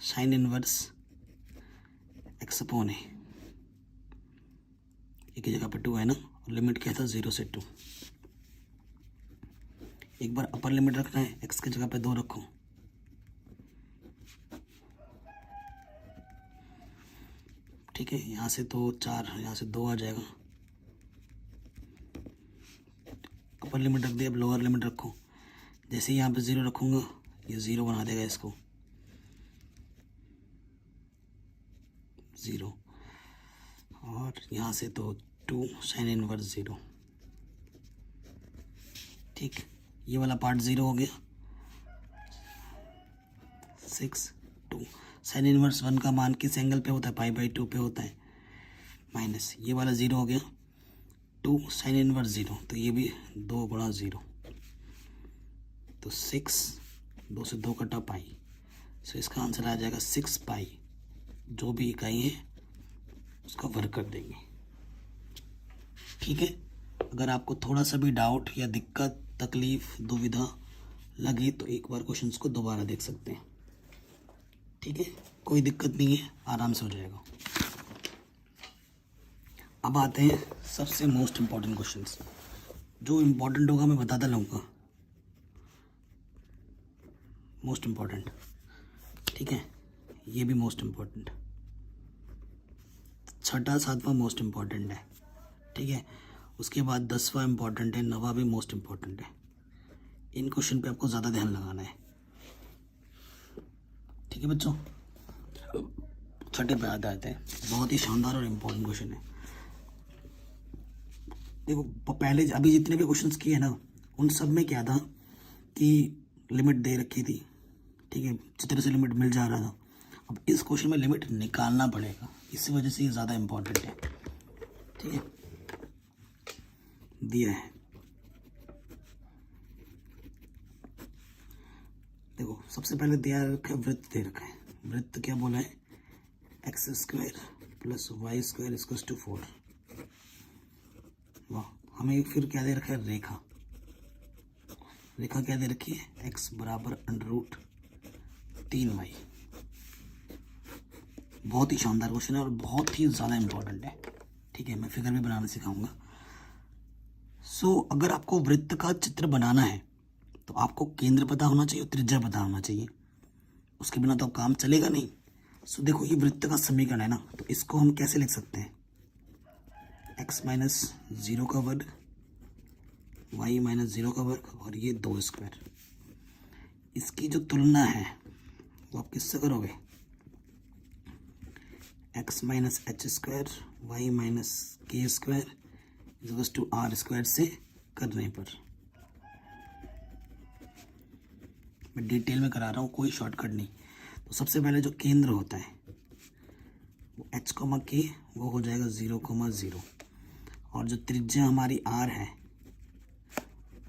साइन इनवर्स x/a, एक ही जगह पे 2 है ना, और लिमिट क्या था 0 से 2। एक बार अपर लिमिट रखना है, x की जगह पे 2 रखो, ठीक है। यहाँ से तो 4, यहाँ से 2 आ जाएगा। अपर लिमिट रख दिया, अब लोअर लिमिट रखो। जैसे ही यहाँ पे 0 रखूँगा ये 0 बना देगा इसको, 0, और यहाँ से तो 2 साइन इनवर्स 0, ठीक। ये वाला पार्ट 0 हो गया। 6 2 साइन इनवर्स 1 का मान किस एंगल पे होता है, π/2 पे होता है, माइनस ये वाला 0 हो गया। 2 साइन इनवर्स 0, तो ये भी 2 गुणा 0, तो 6, 2 से 2 कटा पाई, सो इसका आंसर आ जाएगा 6 पाई। जो भी इकाई है उसका वर्क कर देंगे, ठीक है। अगर आपको थोड़ा सा भी डाउट या दिक्कत, तकलीफ, दुविधा लगे तो एक बार क्वेश्चंस को दोबारा देख सकते हैं, ठीक है। कोई दिक्कत नहीं है, आराम से हो जाएगा। अब आते हैं सबसे मोस्ट इम्पॉर्टेंट क्वेश्चंस। जो इम्पोर्टेंट होगा मैं बताता रहूँगा, मोस्ट इम्पॉर्टेंट, ठीक है। ये भी मोस्ट इम्पॉर्टेंट, 6वां 7वां मोस्ट इम्पॉर्टेंट है, ठीक है। उसके बाद 10वां इम्पॉर्टेंट है, 9वां भी मोस्ट इम्पॉर्टेंट है। इन क्वेश्चन पे आपको ज़्यादा ध्यान लगाना है, ठीक है बच्चों। 6ठे पे आते हैं, बहुत ही शानदार और इम्पोर्टेंट क्वेश्चन है। देखो पहले अभी जितने भी क्वेश्चंस किए ना, उन सब में क्या था कि लिमिट दे रखी थी, ठीक है, चित्र से लिमिट मिल जा रहा था। अब इस क्वेश्चन में लिमिट निकालना पड़ेगा, इसी वजह से ये ज़्यादा इम्पोर्टेंट है, ठीक है। दिया है, देखो सबसे पहले दिया रखा है, वृत्त दे रखा है। वृत्त क्या बोला है, x² प्लस y² = 4। वाह, हमें फिर क्या दे रखा है, रेखा। रेखा क्या दे रखी है, x बराबर √3y। बहुत ही शानदार क्वेश्चन है और बहुत ही ज़्यादा इम्पोर्टेंट है, ठीक है। मैं फिगर भी बनाना सिखाऊंगा। सो अगर आपको वृत्त का चित्र बनाना है तो आपको केंद्र पता होना चाहिए और त्रिज्या पता होना चाहिए, उसके बिना तो काम चलेगा नहीं। सो देखो ये वृत्त का समीकरण है ना, तो इसको हम कैसे लिख सकते हैं, x - 0 का वर्ग, y - 0 का वर्ग, और ये 2²। इसकी जो तुलना है वो आप किससे करोगे, x - h², y - k² = r² से करने पर। मैं डिटेल में करा रहा हूँ, कोई शॉर्टकट नहीं। तो सबसे पहले जो केंद्र होता है वो h, k, वो हो जाएगा 0, 0, और जो त्रिज्या हमारी r है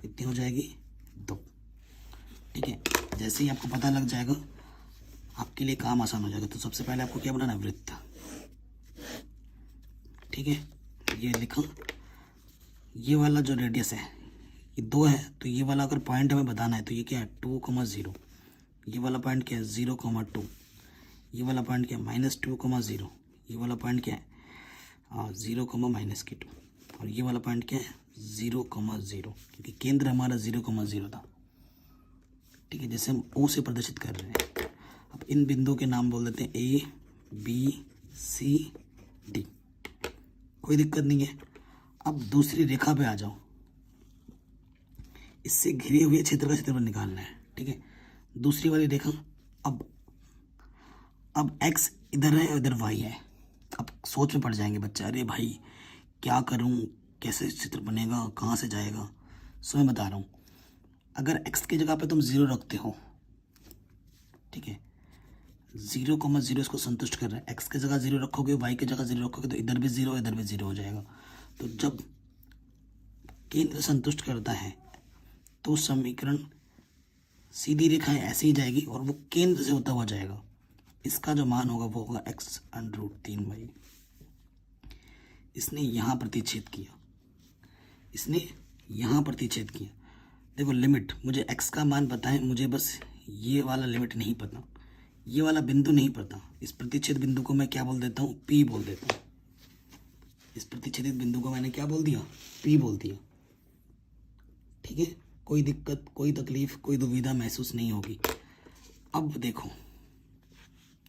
कितनी हो जाएगी, 2, ठीक है। जैसे ही आपको पता लग जाएगा आपके लिए काम आसान हो जाएगा। तो सबसे पहले आपको क्या बनाना है, वृत्त, ठीक है। ये लिखा, ये वाला जो रेडियस है ये 2 है, तो ये वाला अगर पॉइंट हमें बताना है तो ये क्या है, 2, 0। ये वाला पॉइंट क्या है, 0, 2। ये वाला पॉइंट क्या है, -2, 0। ये वाला पॉइंट क्या है, 0, -2। और ये वाला पॉइंट क्या है, 0, 0, क्योंकि केंद्र हमारा 0, 0 था, ठीक है। जैसे हम O से प्रदर्शित कर रहे हैं। अब इन बिंदुओं के नाम बोल देते हैं A, B, C, D, कोई दिक्कत नहीं है। अब दूसरी रेखा पे आ जाओ, इससे घिरे हुए क्षेत्र का क्षेत्रफल निकालना है, ठीक है। दूसरी वाली रेखा, अब x इधर है और इधर y है। अब सोच में पड़ जाएंगे बच्चे, अरे भाई क्या करूं, कैसे चित्र बनेगा, कहाँ से जाएगा। सो मैं बता रहा हूँ, अगर x की जगह पे तुम 0 रखते हो ठीक है, 0,0 इसको संतुष्ट कर रहा है। एक्स की जगह 0 रखोगे, वाई की जगह 0 रखोगे तो इधर भी 0 इधर भी 0 हो जाएगा। तो जब केंद्र संतुष्ट करता है तो समीकरण सीधी रेखाएं ऐसे ही जाएगी और वो केंद्र से होता हुआ जाएगा। इसका जो मान होगा वो होगा x√3y। इसने यहाँ प्रतिच्छेद किया, इसने यहाँ प्रतिच्छेद किया। देखो लिमिट, मुझे x का मान पता है, मुझे बस ये वाला लिमिट नहीं पता, ये वाला बिंदु नहीं पता। इस प्रतिच्छेद बिंदु को मैं क्या बोल देता हूँ, P बोल देता हूँ। इस प्रतिच्छेदित बिंदु को मैंने क्या बोल दिया, P बोल दिया। ठीक है, कोई दिक्कत, कोई तकलीफ, कोई दुविधा महसूस नहीं होगी। अब देखो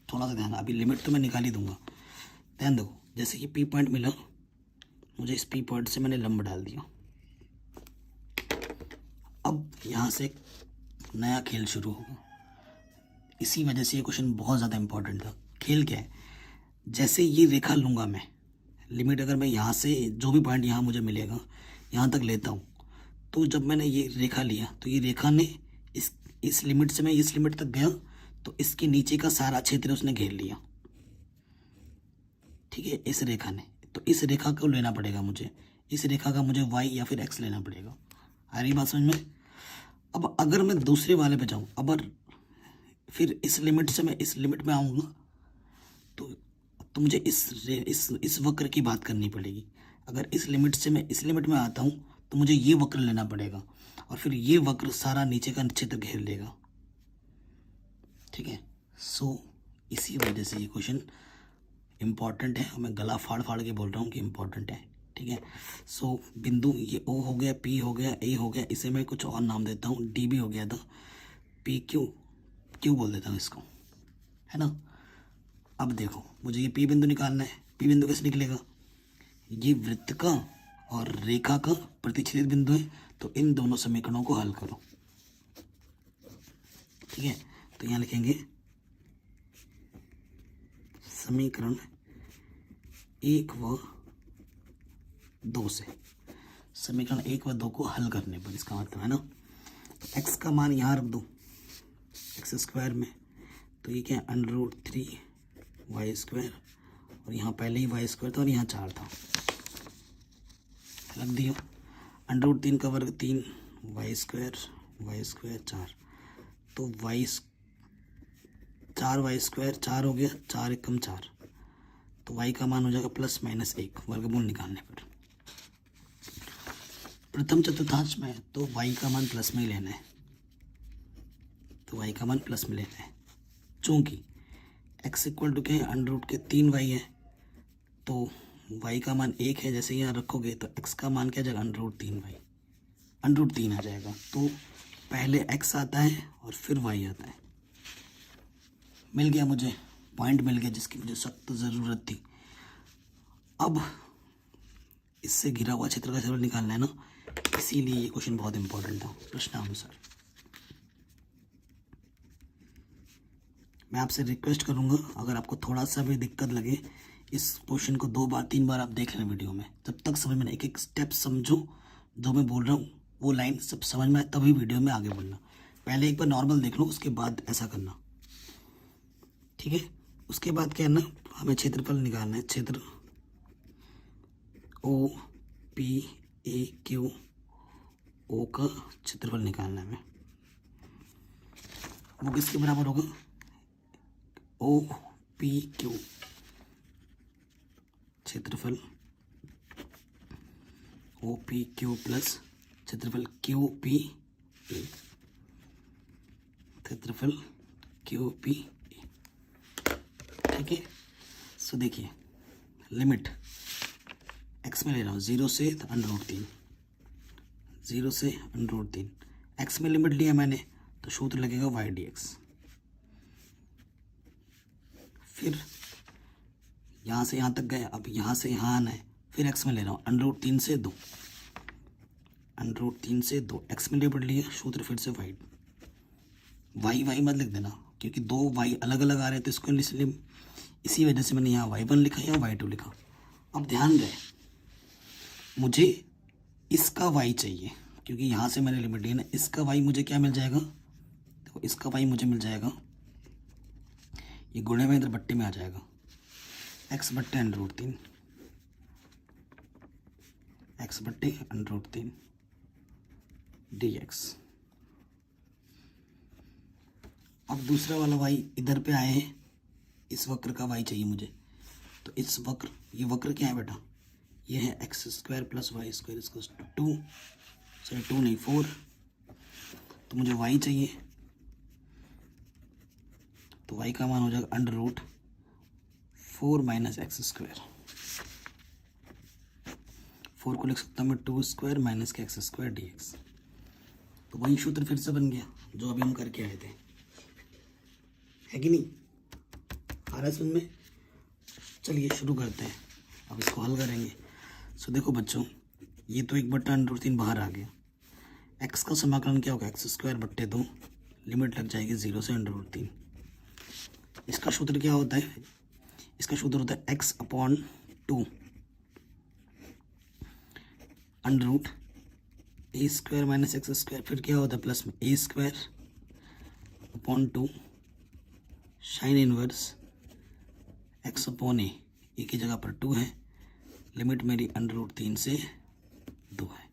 थोड़ा सा ध्यान, अभी लिमिट तो मैं निकाल ही दूंगा। ध्यान दो, जैसे कि P पॉइंट मिला, मुझे इस P पॉइंट से मैंने लंब डाल दिया। अब यहाँ से नया खेल शुरू होगा। इसी वजह से ये क्वेश्चन बहुत ज़्यादा इंपॉर्टेंट था। खेल क्या है, जैसे ये रेखा लूँगा मैं, लिमिट अगर मैं यहाँ से जो भी पॉइंट यहाँ मुझे मिलेगा यहाँ तक लेता हूँ, तो जब मैंने ये रेखा लिया तो ये रेखा ने इस लिमिट से मैं इस लिमिट तक गया तो इसके नीचे का सारा क्षेत्र उसने घेर लिया। ठीक है, इस रेखा ने, तो इस रेखा को लेना पड़ेगा मुझे, इस रेखा का मुझे y या फिर x लेना पड़ेगा। आ रही बात समझ में? अब अगर मैं दूसरे वाले पे जाऊँ, अगर फिर इस लिमिट से मैं इस लिमिट में आऊँगा तो मुझे इस वक्र की बात करनी पड़ेगी। अगर इस लिमिट से मैं इस लिमिट में आता हूँ तो मुझे ये वक्र लेना पड़ेगा और फिर ये वक्र सारा नीचे का क्षेत्र घेर लेगा। ठीक है, सो इसी वजह से ये क्वेश्चन इम्पॉर्टेंट है। मैं गला फाड़ फाड़ के बोल रहा हूँ कि इम्पॉर्टेंट है। ठीक है, सो बिंदु ये O हो गया, P हो गया, A हो गया, इसे मैं कुछ और नाम देता हूँ, D भी हो गया था, Q बोल देता हूँ इसको, है ना। अब देखो मुझे ये P बिंदु निकालना है। P बिंदु कैसे निकलेगा, ये वृत्त का और रेखा का प्रतिच्छेदित बिंदु है, तो इन दोनों समीकरणों को हल करो। ठीक है, तो यहाँ लिखेंगे समीकरण 1 व 2 से, समीकरण 1 व 2 को हल करने पर, इसका मतलब है ना, तो x का मान यहाँ रख दो x² में, तो ये क्या है √3y² और यहाँ पहले ही y² था और यहाँ 4 था, रख दिया। √3 का वर्ग 3, y² 4, तो 4y² हो गया, 4 एकम 4, तो y का मान हो जाएगा +-1 वर्गमूल निकालने पर। प्रथम चतुर्थांश में तो y का मान प्लस में ही लेना है, तो y का मान प्लस में लेना है। चूँकि x = क्या है, √3y है, तो y का मान 1 है, जैसे यहाँ रखोगे तो x का मान क्या जाएगा, √3 आ जाएगा। तो पहले x आता है और फिर y आता है। मिल गया, मुझे पॉइंट मिल गया जिसकी मुझे सख्त ज़रूरत थी। अब इससे घिरा हुआ क्षेत्र का क्षेत्रफल निकालना है ना, इसीलिए ये क्वेश्चन बहुत इंपॉर्टेंट था प्रश्नानुसार। मैं आपसे रिक्वेस्ट करूंगा, अगर आपको थोड़ा सा भी दिक्कत लगे, इस क्वेश्चन को 2 बार 3 बार आप देख लें वीडियो में, जब तक समझ में नहीं, एक स्टेप समझो, जो मैं बोल रहा हूँ वो लाइन सब समझ में आए तभी वीडियो में आगे बढ़ना। पहले एक बार नॉर्मल देख लो, उसके बाद ऐसा करना। ठीक है, उसके बाद क्या है ना, हमें क्षेत्रफल निकालना है, क्षेत्र OPAQ O का क्षेत्रफल निकालना है हमें। वो किसके बराबर होगा, OPQ क्षेत्रफल OPQ प्लस क्षेत्रफल QPA, क्षेत्रफल QPA। ठीक है, सो देखिए लिमिट x में ले रहा हूँ 0 से √3, 0 से √3, x में लिमिट लिया मैंने तो सूत्र लगेगा y dx। फिर यहाँ से यहाँ तक गए, अब यहाँ से यहाँ आना है, फिर x में ले रहा हूँ √3 से 2, √3 से 2, x में लिमिट लिया, सूत्र फिर से y मत लिख देना, क्योंकि 2 y अलग अलग आ रहे हैं, तो इसको इसलिए इसी वजह से मैंने यहाँ y1 लिखा, यहाँ y2 लिखा। अब ध्यान रहे, मुझे इसका y चाहिए, क्योंकि यहाँ से मैंने लिमिट ली ना, इसका y मुझे क्या मिल जाएगा, देखो इसका y मुझे मिल जाएगा ये गुणे में इधर बट्टे में आ जाएगा, एक्स बट्टे अंडर रूट 3, एक्स बट्टे अंडर रूट 3 dx। अब दूसरा वाला y इधर पे आए हैं, इस वक्र का y चाहिए मुझे। तो इस वक्र, ये वक्र क्या है बेटा, ये है x square plus y square इसको 2, सॉरी 2 नहीं 4। तो मुझे y चाहिए, तो y का मान हो जाएगा under root 4 minus x square. 4 को लिख सकता हूँ मैं 2 स्क्वायर माइनस के एक्स स्क्वायर dx। तो वही सूत्र फिर से बन गया जो अभी हम करके आए थे, है कि नहीं? आ रहा है समझ में? चलिए शुरू करते हैं, अब इसको हल करेंगे। सो देखो बच्चों, ये तो 1/√3 बाहर आ गया। एक्स का समाकलन क्या होगा, एक्स स्क्वायर बट्टे 2, लिमिट लग जाएगी 0 से अंडर√3। इसका सूत्र क्या होता है, इसका सूत्र होता है x/2 under root a square minus x square, फिर क्या होता है प्लस में a square upon 2 sine inverse x upon a की जगह पर 2 है, लिमिट मेरी अंडर√3 से 2 है।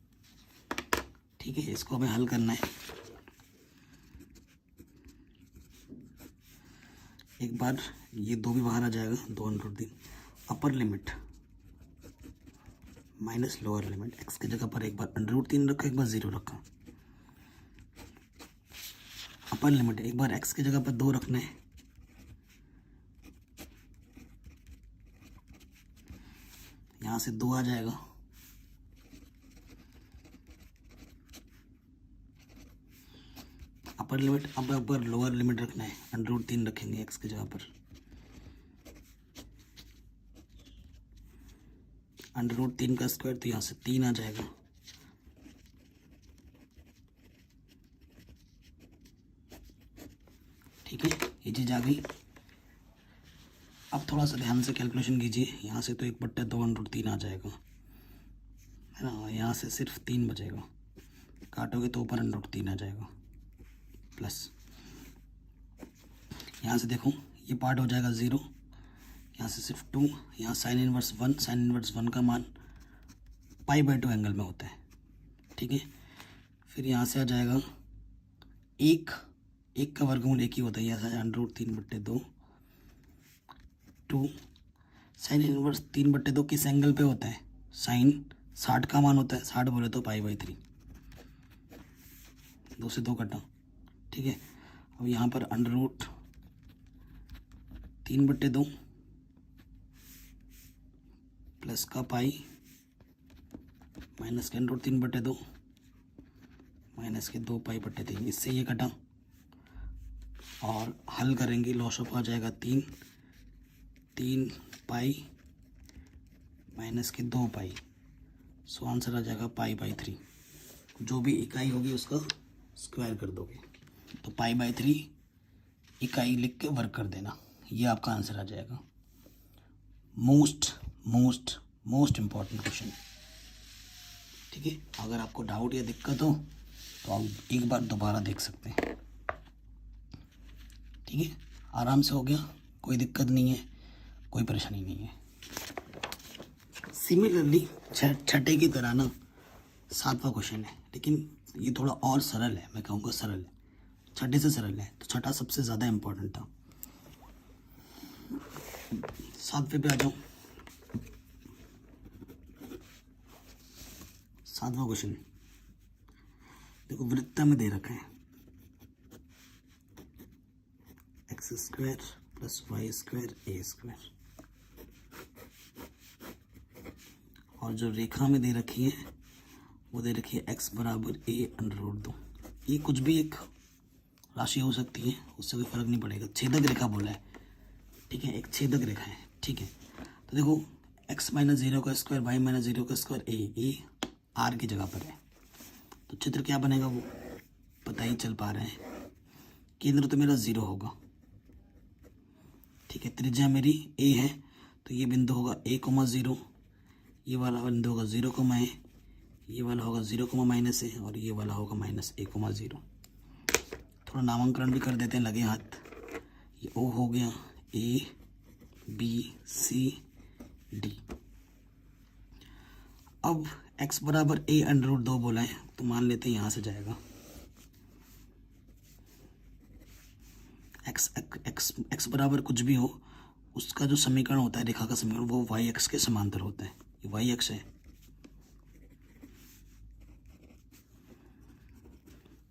ठीक है, इसको हमें हल करना है। एक बार ये 2 भी बाहर आ जाएगा, 2 under, upper limit minus lower limit, x की जगह पर एक बार अंडर√3 रखा, एक बार 0 रखा। अपर लिमिट एक बार एक्स की जगह पर 2 रखना है, यहाँ से 2 आ जाएगा, अपर लिमिट। अब ऊपर लोअर लिमिट रखना है, अंडर√3 रखेंगे एक्स की जगह पर, अंडर√3 का स्क्वायर, तो यहाँ से 3 आ जाएगा। ठीक है, ये चीज़ आ गई। अब थोड़ा सा ध्यान से कैलकुलेशन कीजिए, यहाँ से तो 1/2 अंडर√3 आ जाएगा, है ना, यहाँ से सिर्फ 3 बचेगा, काटोगे तो ऊपर अंडर√3 आ जाएगा प्लस। यहाँ से देखो ये पार्ट हो जाएगा 0, यहाँ से सिर्फ 2, यहाँ साइन इनवर्स 1, साइन इनवर्स 1 का मान π/2 एंगल में होता है। ठीक है, फिर यहाँ से आ जाएगा 1 का वर्गमूल 1 ही होता है, यहाँ से अंडर√3/2 2 साइन इनवर्स 3/2 किस एंगल पे होता है, साइन 60 का मान होता है, 60 बोले तो π/3, 2 से 2 कटा। ठीक है, अब यहाँ पर अंडर√3/2 प्लस का पाई माइनस के अंडर√3/2 माइनस के 2π/3, इससे ये कटा और हल करेंगे, लॉस ऑफ आ जाएगा 3 पाई माइनस के 2π, सो आंसर आ जाएगा π/3। जो भी इकाई होगी उसका स्क्वायर कर दोगे, तो π/3 इकाई लिख के वर्क कर देना, ये आपका आंसर आ जाएगा। Most important question. ठीक है, अगर आपको डाउट या दिक्कत हो तो आप एक बार दोबारा देख सकते हैं। ठीक है, आराम से हो गया, कोई दिक्कत नहीं है, कोई परेशानी नहीं है। सिमिलरली छठे की तरह ना 7वां क्वेश्चन है, लेकिन ये थोड़ा और सरल है, मैं कहूँगा सरल है, छठे से सरल है, तो छठा सबसे ज़्यादा इम्पोर्टेंट था। 7वें पे आ जाओ। 7वां क्वेश्चन देखो, वृत्त में दे रखा है x square plus y square a square, और जो रेखा में दे रखी है वो दे रखी है x बराबर a अंडर√2। ये कुछ भी एक राशि हो सकती है, उससे कोई फर्क नहीं पड़ेगा, छेदक रेखा बोला है। ठीक है, एक छेदक रेखा है। ठीक है, तो देखो x - 0 का स्क्वायर y - 0 का स्क्वायर a r की जगह पर है, तो चित्र क्या बनेगा वो पता ही चल पा रहा है। केंद्र तो मेरा 0 होगा। ठीक है, त्रिज्या मेरी a है, तो ये बिंदु होगा a,0, ये वाला बिंदु होगा 0, ये वाला होगा 0,- और ये वाला होगा -a,0। थोड़ा नामांकन भी कर देते हैं लगे हाथ। ये O हो गया, ए बी सी डी। अब x बराबर a अंडर रूट 2 बोला है तो मान लेते हैं यहाँ से जाएगा x बराबर कुछ भी हो, उसका जो समीकरण होता है, रेखा का समीकरण, वो y x के समांतर होता है। ये y x है,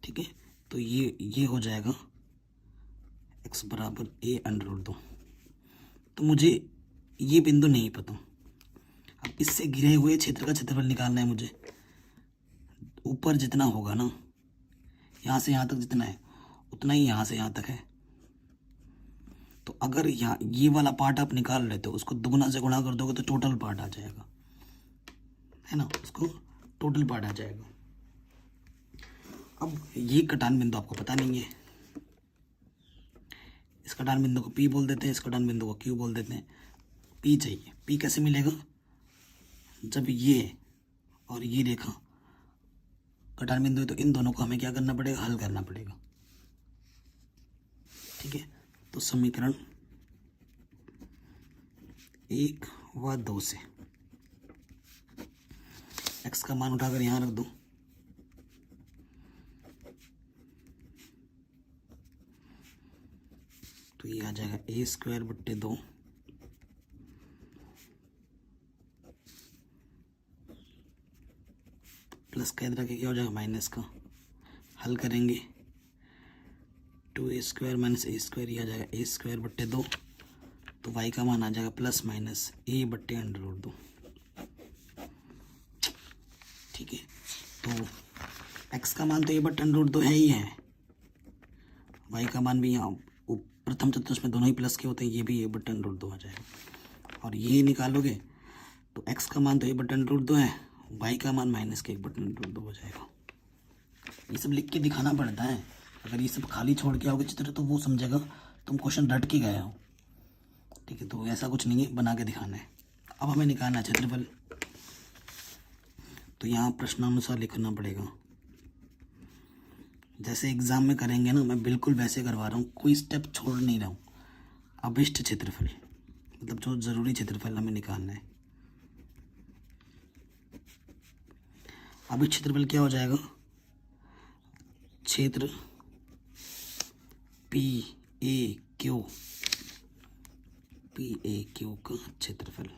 ठीक है। तो ये हो जाएगा x बराबर a अंडर रूट 2। तो मुझे ये बिंदु नहीं पता। अब इससे घिरे हुए क्षेत्र का क्षेत्रफल निकालना है मुझे। ऊपर जितना होगा ना, यहाँ से यहाँ तक जितना है उतना ही यहाँ से यहाँ तक है। तो अगर यहाँ ये वाला पार्ट आप निकाल लेते हो, उसको दुगुना से गुणा कर दोगे तो टोटल पार्ट आ जाएगा, है ना, उसको टोटल पार्ट आ जाएगा। अब ये कटान बिंदु आपको पता नहीं है, इस कटान बिंदु को P बोल देते हैं, इस कटान बिंदु को Q बोल देते हैं। P चाहिए। P कैसे मिलेगा? जब ये और ये रेखा कटान बिंदु है तो इन दोनों को हमें क्या करना पड़ेगा? हल करना पड़ेगा, ठीक है। तो समीकरण 1 व 2 से x का मान उठाकर यहाँ रख दो, तो ये आ जाएगा a स्क्वायर बट्टे 2 प्लस का इधर के क्या हो जाएगा? माइनस का। हल करेंगे 2a square minus a square, ये आ जाएगा a स्क्वायर बट्टे 2। तो y का मान आ जाएगा प्लस माइनस a बट्टे अंडर रूट 2, ठीक है। तो x का मान तो a बट्टे अंडर रूट 2 है ही है, y का मान भी यहाँ प्रथम चतुर्थ में दोनों ही प्लस के होते हैं, ये भी a बट्टे अंडर रूट 2 आ जाएगा। और ये निकालोगे तो x का मान तो a बट्टे अंडर रूट 2 है, y का मान माइनस के 1 बट्टे अंडर रूट 2 हो जाएगा। ये सब लिख के दिखाना पड़ता है। अगर ये सब खाली छोड़ के आओगे चित्र तो वो समझेगा तुम क्वेश्चन रट के गए हो, ठीक है। तो ऐसा कुछ नहीं है, बना के दिखाना है। अब हमें निकालना है क्षेत्रफल, तो यहाँ प्रश्नानुसार लिखना पड़ेगा। जैसे एग्जाम में करेंगे ना, मैं बिल्कुल वैसे करवा रहा हूँ, कोई स्टेप छोड़ नहीं रहा हूँ। अभिष्ट क्षेत्रफल मतलब जो जरूरी क्षेत्रफल हमें निकालना है। अभिष्ट क्षेत्रफल क्या हो जाएगा? क्षेत्र PAQ का क्षेत्रफल,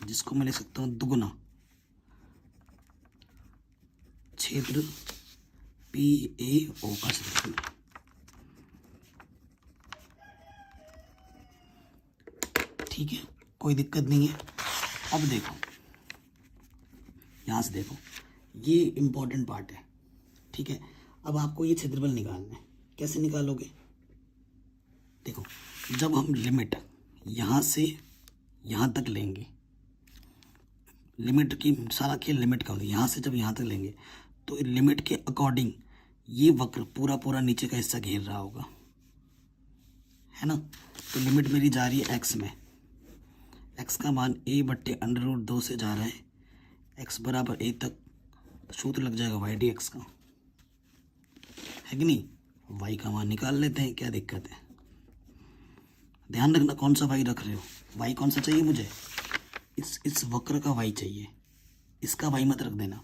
जिसको मैं लिख सकता हूँ दुगुना क्षेत्र PAO का क्षेत्रफल, ठीक है, कोई दिक्कत नहीं है। अब देखो, यहाँ से देखो, ये इम्पोर्टेंट पार्ट है, ठीक है। अब आपको ये क्षेत्रफल निकालना है। कैसे निकालोगे? देखो, जब हम लिमिट यहाँ से यहाँ तक लेंगे, लिमिट की सारा खेल लिमिट का होता है, यहाँ से जब यहाँ तक लेंगे तो लिमिट के अकॉर्डिंग ये वक्र पूरा पूरा नीचे का हिस्सा घेर रहा होगा, है ना। तो लिमिट मेरी जा रही है x में, x का मान a बट्टे अंडर रूट 2 से जा रहा है x बराबर a तक, तो सूत्र लग जाएगा y dx का, है कि नहीं। y का मान निकाल लेते हैं, क्या दिक्कत है। ध्यान रखना कौन सा y रख रहे हो। y कौन सा चाहिए मुझे? इस वक्र का y चाहिए, इसका y मत रख देना,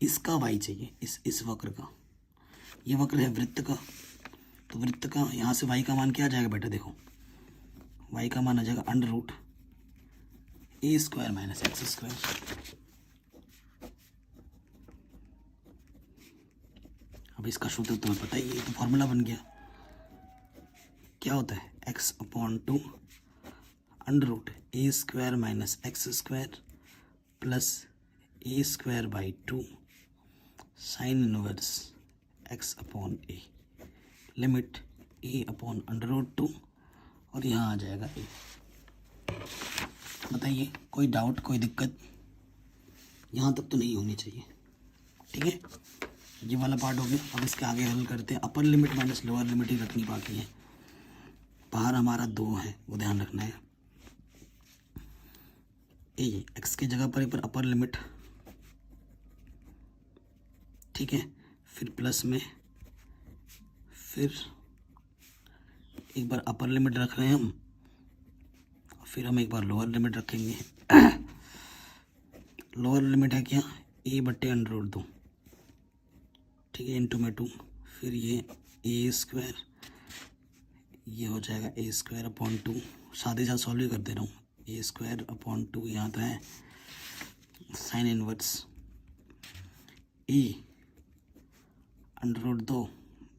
इसका y चाहिए, इस वक्र का। ये वक्र है वृत्त का, तो वृत्त का यहाँ से y का मान क्या आ जाएगा बेटा? देखो, y का मान आ जाएगा under root a square minus x square. अब इसका सूत्र तुम्हें पता ही है, तो फॉर्मूला बन गया। क्या होता है? x/2 under root a square minus x square plus a square by 2 sine inverse x/a, limit under root 2, और यहाँ आ जाएगा a। बताइए, कोई डाउट, कोई दिक्कत? यहाँ तक तो नहीं होनी चाहिए, ठीक है। ये वाला पार्ट हो गया। अब इसके आगे हल करते हैं। Upper limit minus lower limit ही रखनी बाकी है। बाहर हमारा 2 है, वो ध्यान रखना है। ए एक्स की जगह पर अपर लिमिट, ठीक है, फिर प्लस में, फिर एक बार अपर लिमिट रख रहे हैं हम, फिर हम एक बार लोअर लिमिट रखेंगे। लोअर लिमिट है क्या, ए बट्टे अंडर रूट 2, ठीक है, इंटू में 2, फिर ये ए स्क्वायर, ये हो जाएगा ए स्क्वायर अपॉन 2, साथ ही साथ सॉल्व ही कर दे रहा हूँ, ए स्क्वायर अपॉन 2, यहाँ तो है साइन इनवर्स ए अंडर रूट 2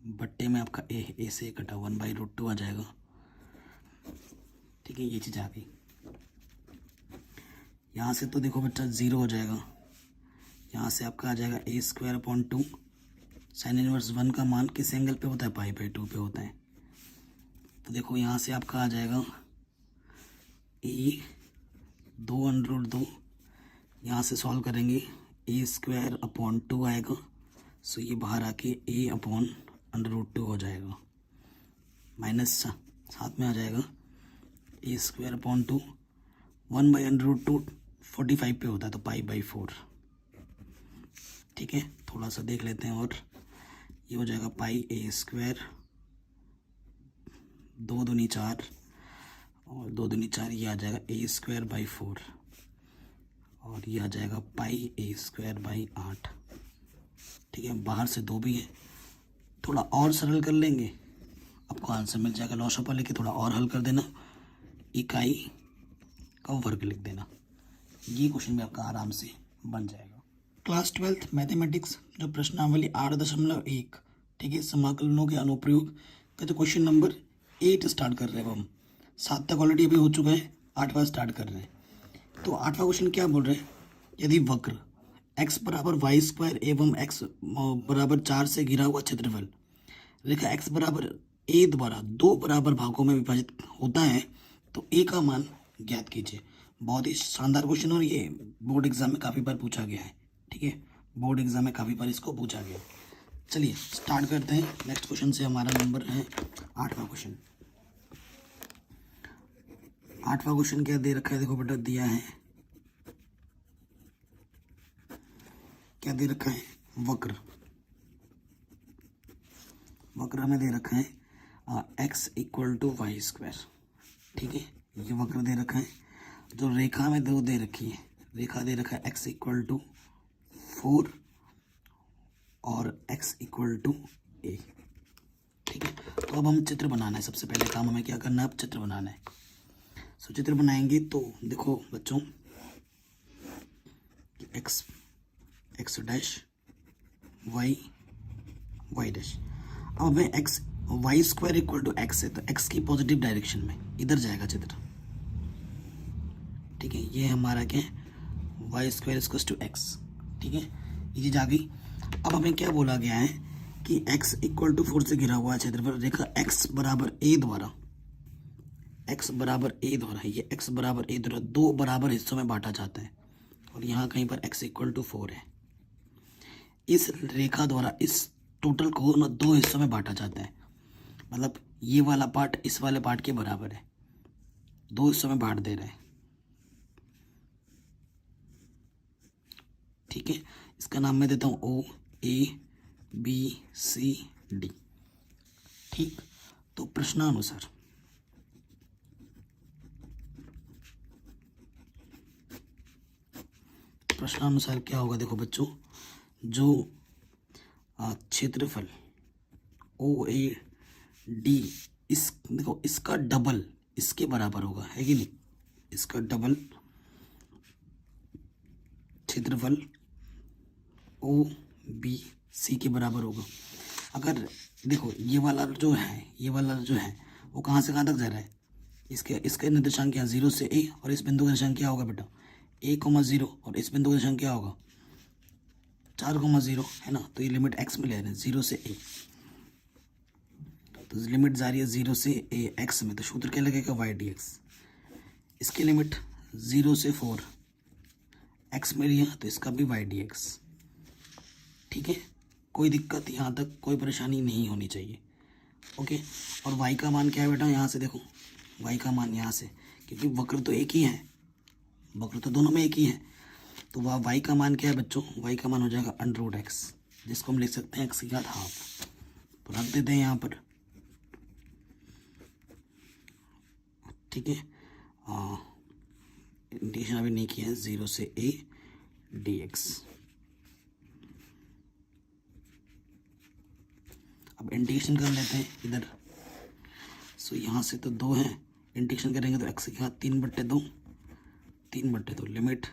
बट्टे में आपका ए से कटा 1/√2 आ जाएगा, ठीक है, ये चीज़ आ गई। यहाँ से तो देखो बच्चा 0 हो जाएगा, यहाँ से आपका आ जाएगा ए स्क्वायर अपॉन 2, साइन इनवर्स 1 का मान किस एंगल पे होता है, पाई/2 पे होता है। तो देखो यहाँ से आपका आ जाएगा ए 2 अंडर रूट 2, यहाँ से सॉल्व करेंगे ए स्क्वायर अपॉन 2 आएगा, सो ये बाहर आके ए अपॉन अंडर रूट 2 हो जाएगा, माइनस साथ में आ जाएगा ए स्क्वायर अपॉन 2, 1/√2 45 पे होता है तो पाई/4, ठीक है। थोड़ा सा देख लेते हैं, और ये हो जाएगा पाई ए स्क्वायर, 2 दूनी 4 और 2 दूनी 4, ये आ जाएगा ए स्क्वायर बाई 4, और ये आ जाएगा पाई ए स्क्वायर बाई 8, ठीक है। बाहर से 2 भी है, थोड़ा और सरल कर लेंगे, आपको आंसर मिल जाएगा। लॉशॉपर लेके थोड़ा और हल कर देना, इकाई का वर्ग लिख देना, ये क्वेश्चन भी आपका आराम से बन जाएगा। क्लास 12th मैथमेटिक्स जो प्रश्नावली 8.1, ठीक है, समाकलनों के अनुप्रयोग का जो क्वेश्चन नंबर 8 स्टार्ट कर रहे हैं हम। 7 तक ऑलरेडी अभी हो चुका है, 8वां स्टार्ट कर रहे हैं। तो 8वां क्वेश्चन क्या बोल रहे हैं, यदि वक्र x बराबर वाई स्क्वायर एवं x बराबर 4 से घिरा हुआ क्षेत्रफल रेखा x बराबर a द्वारा 2 बराबर भागों में विभाजित होता है तो a का मान ज्ञात कीजिए। बहुत ही शानदार क्वेश्चन, और ये बोर्ड एग्जाम में काफ़ी बार पूछा गया है, ठीक है, बोर्ड एग्जाम में काफ़ी बार इसको पूछा गया। चलिए स्टार्ट करते हैं। नेक्स्ट क्वेश्चन से हमारा नंबर है 8वां क्वेश्चन। 8वां क्वेश्चन क्या दे रखा है, देखो बेटा, दिया है क्या दे रखा है, वक्र हमें दे रखा है x = वाई स्क्वायर, ठीक है, ये वक्र दे रखा है। जो रेखा में दो दे रखी है, रेखा दे रखा है x = 4 और x = a, ठीक है। तो अब हम चित्र बनाना है, सबसे पहले काम हमें क्या करना है, अब चित्र बनाना है। सो चित्र बनाएंगे तो देखो बच्चों, x डैश y डैश, अब हमें वाई स्क्वायर = x है, तो x की पॉजिटिव डायरेक्शन में इधर जाएगा चित्र, ठीक है। ये हमारा क्या है, वाई स्क्वायर = x, ठीक है, ये चीज आ गई। अब हमें क्या बोला गया है कि x = 4 से घिरा हुआ क्षेत्रफल रेखा x बराबर a द्वारा, ये x बराबर a द्वारा 2 बराबर हिस्सों में बांटा जाता है, और यहाँ कहीं पर x = 4 है। इस रेखा द्वारा इस टोटल को 2 हिस्सों में बांटा जाता है, मतलब ये वाला पार्ट इस वाले पार्ट के बराबर है, 2 हिस्सों में बांट दे रहे हैं, ठीक है। इसका नाम मैं देता हूँ O A B C D, ठीक। तो प्रश्नानुसार क्या होगा, देखो बच्चों, जो क्षेत्रफल OAD देखो इसका डबल इसके बराबर होगा, है कि नहीं, इसका डबल क्षेत्रफल OBC के बराबर होगा। अगर देखो ये वाला जो है वो कहाँ से कहाँ तक जा रहा है, इसके निर्देशांक क्या, 0 से A, और इस बिंदु का निर्देशांक क्या होगा बेटा, A,0, और इस बिंदु का निर्देशांक क्या होगा, 4,0, है ना। तो ये लिमिट x में ले रहे हैं 0 से A, तो लिमिट जा रही है 0 से A x में, तो सूत्र क्या लगेगा, y/dx। इसकी लिमिट 0 से 4 x में लिया, तो इसका भी y/dx, ठीक है। कोई दिक्कत यहाँ तक, कोई परेशानी नहीं होनी चाहिए, ओके। और y का मान क्या है बेटा, यहाँ से देखो y का मान यहाँ से, क्योंकि वक्र तो एक ही है, वक्र तो दोनों में एक ही है, तो वह y का मान क्या है बच्चों, y का मान हो जाएगा √x, जिसको हम लिख सकते हैं x की घात ½। तो रख देते हैं यहाँ पर, ठीक है, इंटीग्रेशन अभी नहीं किया है, 0 से a dx। अब इंटीग्रेशन कर लेते हैं इधर। सो यहाँ से तो 2 है, इंटीग्रेशन करेंगे तो x के घात 3/2 लिमिट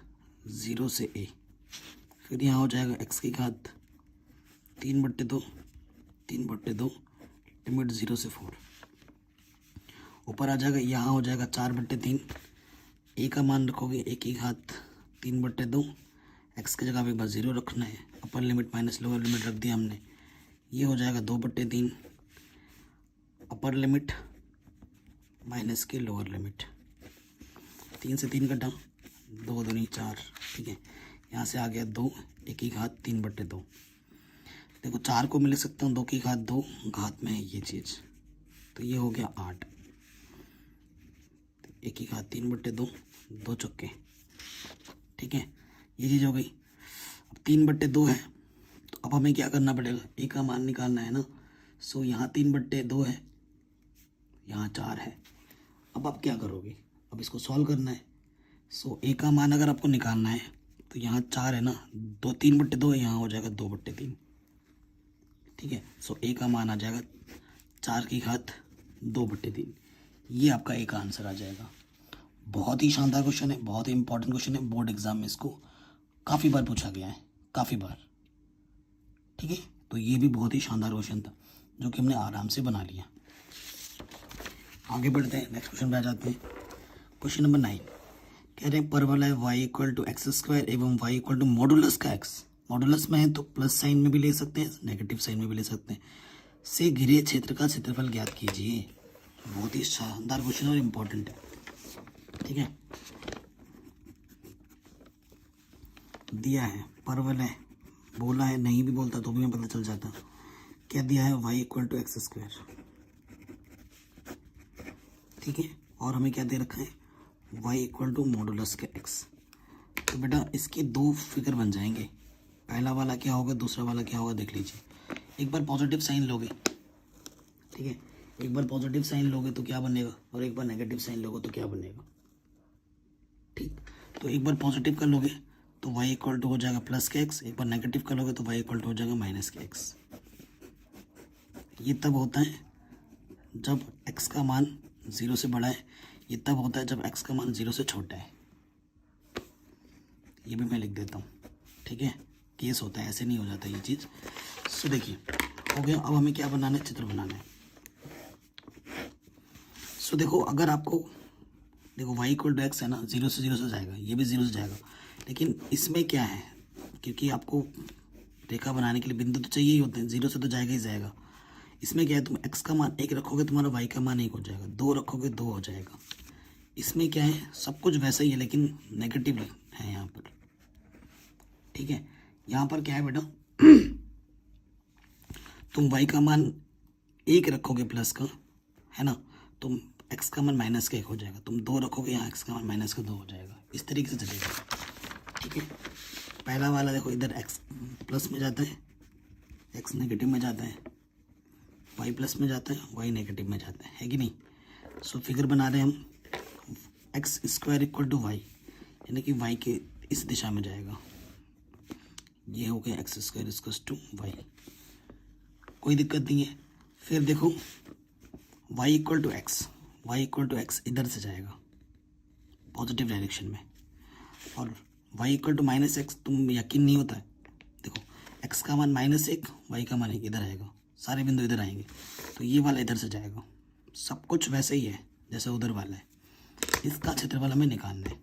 0 से a, फिर यहाँ हो जाएगा x की घात 3/2 लिमिट 0 से 4, ऊपर आ जाएगा, यहाँ हो जाएगा 4/3, a का मान रखोगे a की घात 3/2, x की जगह पे एक बार 0 रखना है, अपर लिमिट माइनस लोअर लिमिट रख दिया हमने, ये हो जाएगा 2/3, अपर लिमिट माइनस की लोअर लिमिट, 3 से 3 कटा, 2 दूनी 4, ठीक है, यहाँ से आ गया 2, a की घात 3/2। देखो 4 को मैं लिख सकता हूँ 2 की घात 2, घात में है ये चीज़, तो ये हो गया 8, a की घात 3/2, 2 चौके, ठीक है, ये चीज़ हो गई। अब 3/2 है, तो अब हमें क्या करना पड़ेगा, a का मान निकालना है ना। सो यहाँ 3/2 है, यहाँ 4 है। अब आप क्या करोगे, अब इसको सॉल्व करना है। सो a का मान अगर आपको निकालना है तो यहाँ 4 है ना, 3/2 है, यहाँ हो जाएगा 2/3, ठीक है। सो a का मान आ जाएगा 4 की घात 2/3, ये आपका a का आंसर आ जाएगा। बहुत ही शानदार क्वेश्चन है, बहुत ही इंपॉर्टेंट क्वेश्चन है, बोर्ड एग्जाम में इसको काफ़ी बार पूछा गया है, काफ़ी बार, ठीक है। तो ये भी बहुत ही शानदार क्वेश्चन था जो कि हमने आराम से बना लिया। आगे बढ़ते हैं, नेक्स्ट क्वेश्चन पे आ जाते हैं। क्वेश्चन नंबर 9 कह रहे हैं परवलय y = x² एवं y = मॉडुलस का x, मॉडुलस में है तो प्लस साइन में भी ले सकते हैं, नेगेटिव साइन में भी ले सकते हैं, से घिरे क्षेत्र का क्षेत्रफल ज्ञात कीजिए। बहुत ही शानदार क्वेश्चन और इम्पोर्टेंट है, ठीक है। दिया है परवलय, बोला है, नहीं भी बोलता तो भी हमें पता चल जाता। क्या दिया है, y = x², ठीक है, और हमें क्या दे रखा है, y = मॉडुलस के x। तो बेटा इसके 2 फिगर बन जाएंगे, पहला वाला क्या होगा, दूसरा वाला क्या होगा, देख लीजिए। एक बार पॉजिटिव साइन लोगे, ठीक है, एक बार पॉजिटिव साइन लोगे तो क्या बनेगा, और एक बार नेगेटिव साइन लोगे तो क्या बनेगा, ठीक। तो एक बार पॉजिटिव कर लोगे तो y = हो जाएगा प्लस के x, एक बार नेगेटिव कर लोगे तो y = हो जाएगा माइनस के x। ये तब होता है जब x का मान 0 से बड़ा है, ये तब होता है जब x का मान 0 से छोटा है। ये भी मैं लिख देता हूँ, ठीक है, केस होता है, ऐसे नहीं हो जाता ये चीज़। सो देखिए हो गया, अब हमें क्या बनाना है, चित्र बनाना है। सो देखो अगर आपको देखो y = x है ना, 0 से जाएगा, ये भी 0 से जाएगा, लेकिन इसमें क्या है, क्योंकि आपको रेखा बनाने के लिए बिंदु तो चाहिए ही होते हैं, 0 से तो जाएगा ही जाएगा। इसमें क्या है, तुम x का मान 1 रखोगे तुम्हारा y का मान 1 हो जाएगा, 2 रखोगे 2 हो जाएगा। इसमें क्या है, सब कुछ वैसा ही है लेकिन नेगेटिव है यहाँ पर, ठीक है। यहाँ पर क्या है बेटा, तुम y का मान 1 रखोगे प्लस का, है ना, तुम x का मान माइनस का 1 हो जाएगा, तुम 2 रखोगे यहाँ x का मान माइनस का 2 हो जाएगा, इस तरीके से चलेगा, ठीक है। पहला वाला देखो इधर x प्लस में जाता है, x नेगेटिव में जाता है, y प्लस में जाता है, y नेगेटिव में जाता है कि नहीं। सो फिगर बना रहे हैं हम, x² = y, यानी कि y के इस दिशा में जाएगा, ये हो गया x² = y, कोई दिक्कत नहीं है। फिर देखो y = x इधर से जाएगा पॉजिटिव डायरेक्शन में, और y = -x, तुम यकीन नहीं होता है, देखो x का मान -1, y का मान 1, इधर आएगा, सारे बिंदु इधर आएंगे, तो ये वाला इधर से जाएगा, सब कुछ वैसे ही है जैसे उधर वाला है। इसका क्षेत्रफल हमें निकालना है,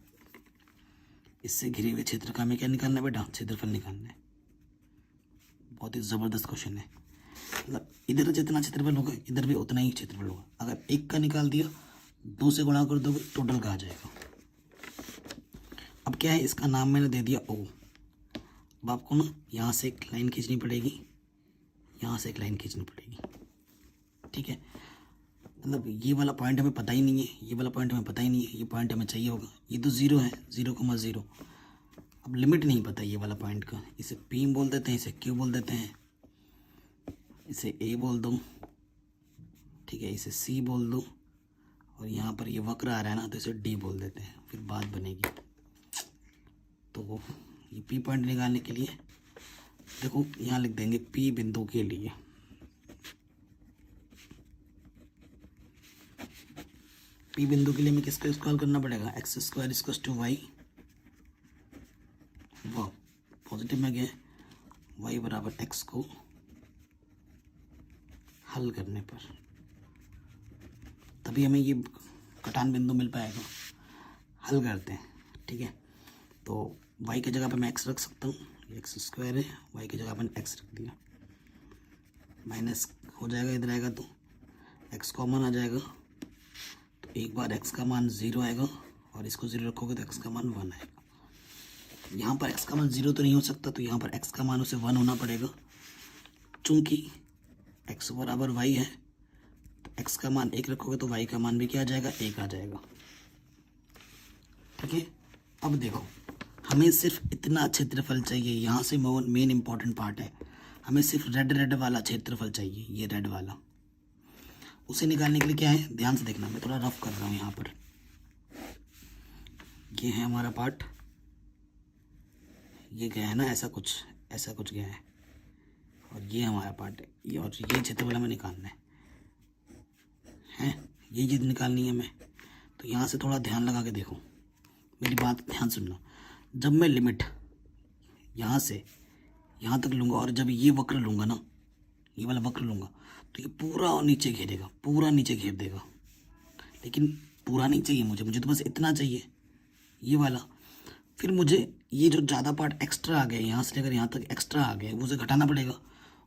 इससे घिरे हुए क्षेत्र का हमें क्या निकालना है बेटा, क्षेत्रफल निकालना है। बहुत ही ज़बरदस्त क्वेश्चन है, मतलब इधर जितना क्षेत्रफल होगा इधर भी उतना ही क्षेत्रफल होगा। अगर 1 का निकाल दिया, 2 से गुणा कर दोगे, टोटल का आ जाएगा। अब क्या है, इसका नाम मैंने दे दिया O। अब आपको ना यहाँ से एक लाइन खींचनी पड़ेगी, यहाँ से एक लाइन खींचनी पड़ेगी, ठीक है। मतलब ये वाला पॉइंट हमें पता ही नहीं है, ये वाला पॉइंट हमें पता ही नहीं है, ये पॉइंट हमें चाहिए होगा। ये तो 0 है, 0,0। अब लिमिट नहीं पता ये वाला पॉइंट का, इसे P बोल देते हैं, इसे Q बोल देते हैं, इसे A बोल दो, ठीक है, इसे C बोल दो, और यहाँ पर ये वक्र आ रहा है ना, तो इसे डी बोल देते हैं, फिर बात बनेगी। तो ये पी पॉइंट निकालने के लिए देखो यहाँ लिख देंगे पी बिंदु के लिए पी बिंदु के लिए हमें किसको इस्तेमाल करना पड़ेगा, x square equals to y, वाह पॉजिटिव में गए, वाई बराबर एक्स को हल करने पर तभी हमें ये कटान बिंदु मिल पाएगा। हल करते हैं, ठीक है। तो वाई की जगह पर मैं एक्स रख सकता हूँ, एक्स स्क्वायर है, वाई की जगह पर एक्स रख दिया, माइनस हो जाएगा, इधर आएगा तो एक्स कॉमन आ जाएगा, तो एक बार एक्स का मान 0 आएगा और इसको 0 रखोगे तो एक्स का मान 1 आएगा। यहाँ पर एक्स का मान 0 तो नहीं हो सकता, तो यहाँ पर एक्स का मान उसे 1 होना पड़ेगा। चूंकि एक्स बराबर वाई है तो एक्स का मान 1 रखोगे तो वाई का मान भी क्या आ जाएगा, 1 आ जाएगा, ठीक है। अब देखो हमें सिर्फ इतना क्षेत्रफल चाहिए, यहाँ से मेन इंपॉर्टेंट पार्ट है, हमें सिर्फ रेड वाला क्षेत्रफल चाहिए, ये रेड वाला। उसे निकालने के लिए क्या है, ध्यान से देखना, मैं थोड़ा रफ कर रहा हूँ यहाँ पर। ये है हमारा पार्ट, ये गया है ना, ऐसा कुछ गया है, और ये हमारा पार्ट है, ये और ये क्षेत्रफल हमें निकालना है, ये चीज़ निकालनी है हमें। तो यहाँ से थोड़ा ध्यान लगा के देखो, मेरी बात ध्यान सुनना। जब मैं लिमिट यहाँ से यहाँ तक लूँगा और जब ये वक्र लूँगा ना, ये वाला वक्र लूँगा, तो ये पूरा नीचे घेरेगा, पूरा नीचे घेर देगा। लेकिन पूरा नहीं चाहिए मुझे तो बस इतना चाहिए, ये वाला। फिर मुझे ये जो ज़्यादा पार्ट एक्स्ट्रा आ गया, यहाँ से लेकर यहाँ तक एक्स्ट्रा आ गया, वो उसे घटाना पड़ेगा।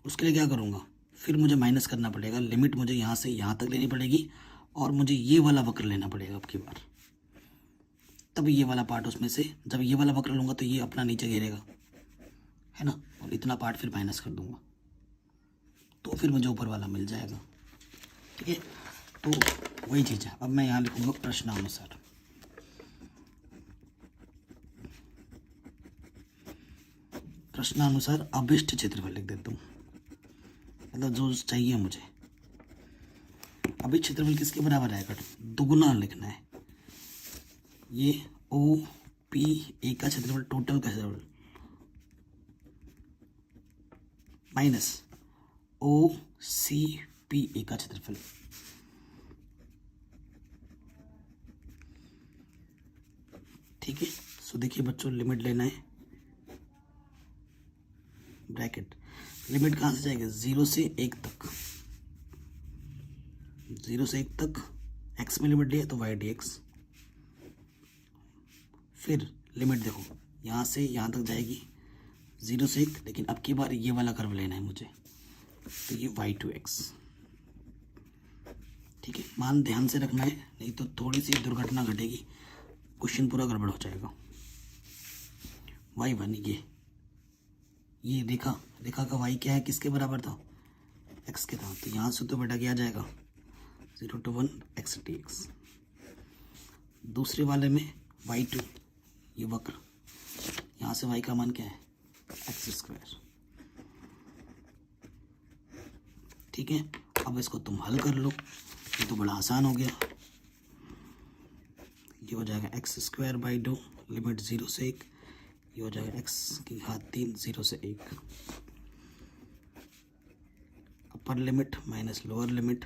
उसके लिए क्या करूँगा, फिर मुझे माइनस करना पड़ेगा, लिमिट मुझे यहाँ से यहाँ तक लेनी पड़ेगी और मुझे ये वाला वक्र लेना पड़ेगा अब की बार। तब ये वाला पार्ट उसमें से, जब ये वाला वक्र लूँगा तो ये अपना नीचे घेरेगा, है ना, और इतना पार्ट फिर माइनस कर दूँगा, तो फिर मुझे ऊपर वाला मिल जाएगा, ठीक है। तो वही चीज़ है। अब मैं यहाँ लिखूँगा प्रश्नानुसार। प्रश्नानुसार अभिष्ट क्षेत्रफल लिख देता हूँ, मतलब जो चाहिए मुझे। अभिष्ट क्षेत्रफल किसके बराबर आएगा, दुगुना लिखना है। ये ओ पी ए का क्षेत्रफल, टोटल का क्षेत्रफल, minus O C P A का क्षेत्रफल, ठीक है। सो देखिए बच्चों, लिमिट लेना है, ब्रैकेट, लिमिट कहाँ से जाएगी, 0 से 1 तक, 0 से 1 तक x में लिमिट लिया तो y dx। फिर लिमिट देखो यहाँ से यहाँ तक जाएगी 0 से 1, लेकिन अब की बार ये वाला कर्व लेना है मुझे, तो ये y2x, ठीक है। मान ध्यान से रखना है, नहीं तो थोड़ी सी दुर्घटना घटेगी, क्वेश्चन पूरा गड़बड़ हो जाएगा। y1 ये रेखा का y क्या है, किसके बराबर था, x के था, तो यहाँ से तो बेटा क्या आ जाएगा 0 to 1 x dx। दूसरे वाले में y2, ये वक्र, यहाँ से y का मान क्या है, एक्स स्क्वायर, ठीक है। अब इसको तुम हल कर लो, ये तो बड़ा आसान हो गया। ये हो जाएगा एक्स स्क्वायर बाई 2, लिमिट 0 से 1, ये हो जाएगा x की घात 3 0 से 1, अपर लिमिट माइनस लोअर लिमिट,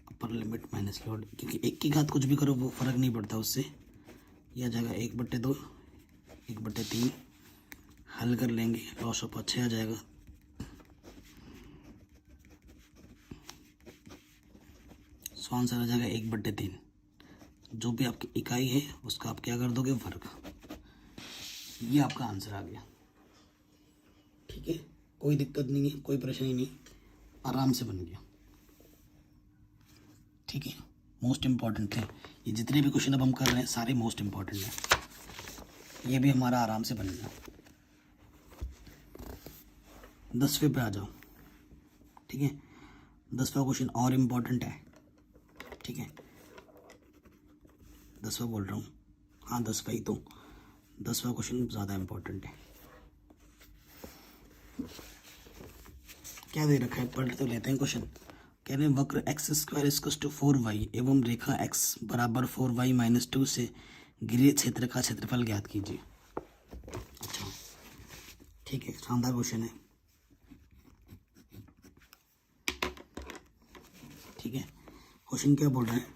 अपर लिमिट माइनस लोअर, क्योंकि 1 की घात कुछ भी करो वो फर्क नहीं पड़ता उससे। यह आ जाएगा 1/2, 1/3, हल कर लेंगे, लॉस ऑफ 6 आ जाएगा, सो आंसर आ जाएगा 1/3। जो भी आपकी इकाई है उसका आप क्या कर दोगे, वर्ग। ये आपका आंसर आ गया, ठीक है। कोई दिक्कत नहीं है, कोई परेशानी नहीं, आराम से बन गया, ठीक है। मोस्ट इम्पॉर्टेंट थे ये, जितने भी क्वेश्चन अब हम कर रहे हैं सारे मोस्ट इम्पॉर्टेंट हैं। ये भी हमारा आराम से बन गया। 10वें पे आ जाओ, ठीक है। 10वां क्वेश्चन और इम्पॉर्टेंट है, ठीक है। 10वां बोल रहा हूँ, हाँ 10वां ही, तो 10वां क्वेश्चन ज़्यादा इम्पोर्टेंट है। क्या दे रखा है, पढ़ तो लेते हैं क्वेश्चन। कह रहे हैं वक्र x square equals to 4y एवं रेखा x बराबर 4y माइनस 2 से घिरे क्षेत्र का क्षेत्रफल ज्ञात कीजिए। अच्छा ठीक है, शानदार क्वेश्चन है। ठीक है, क्वेश्चन क्या बोल रहा है,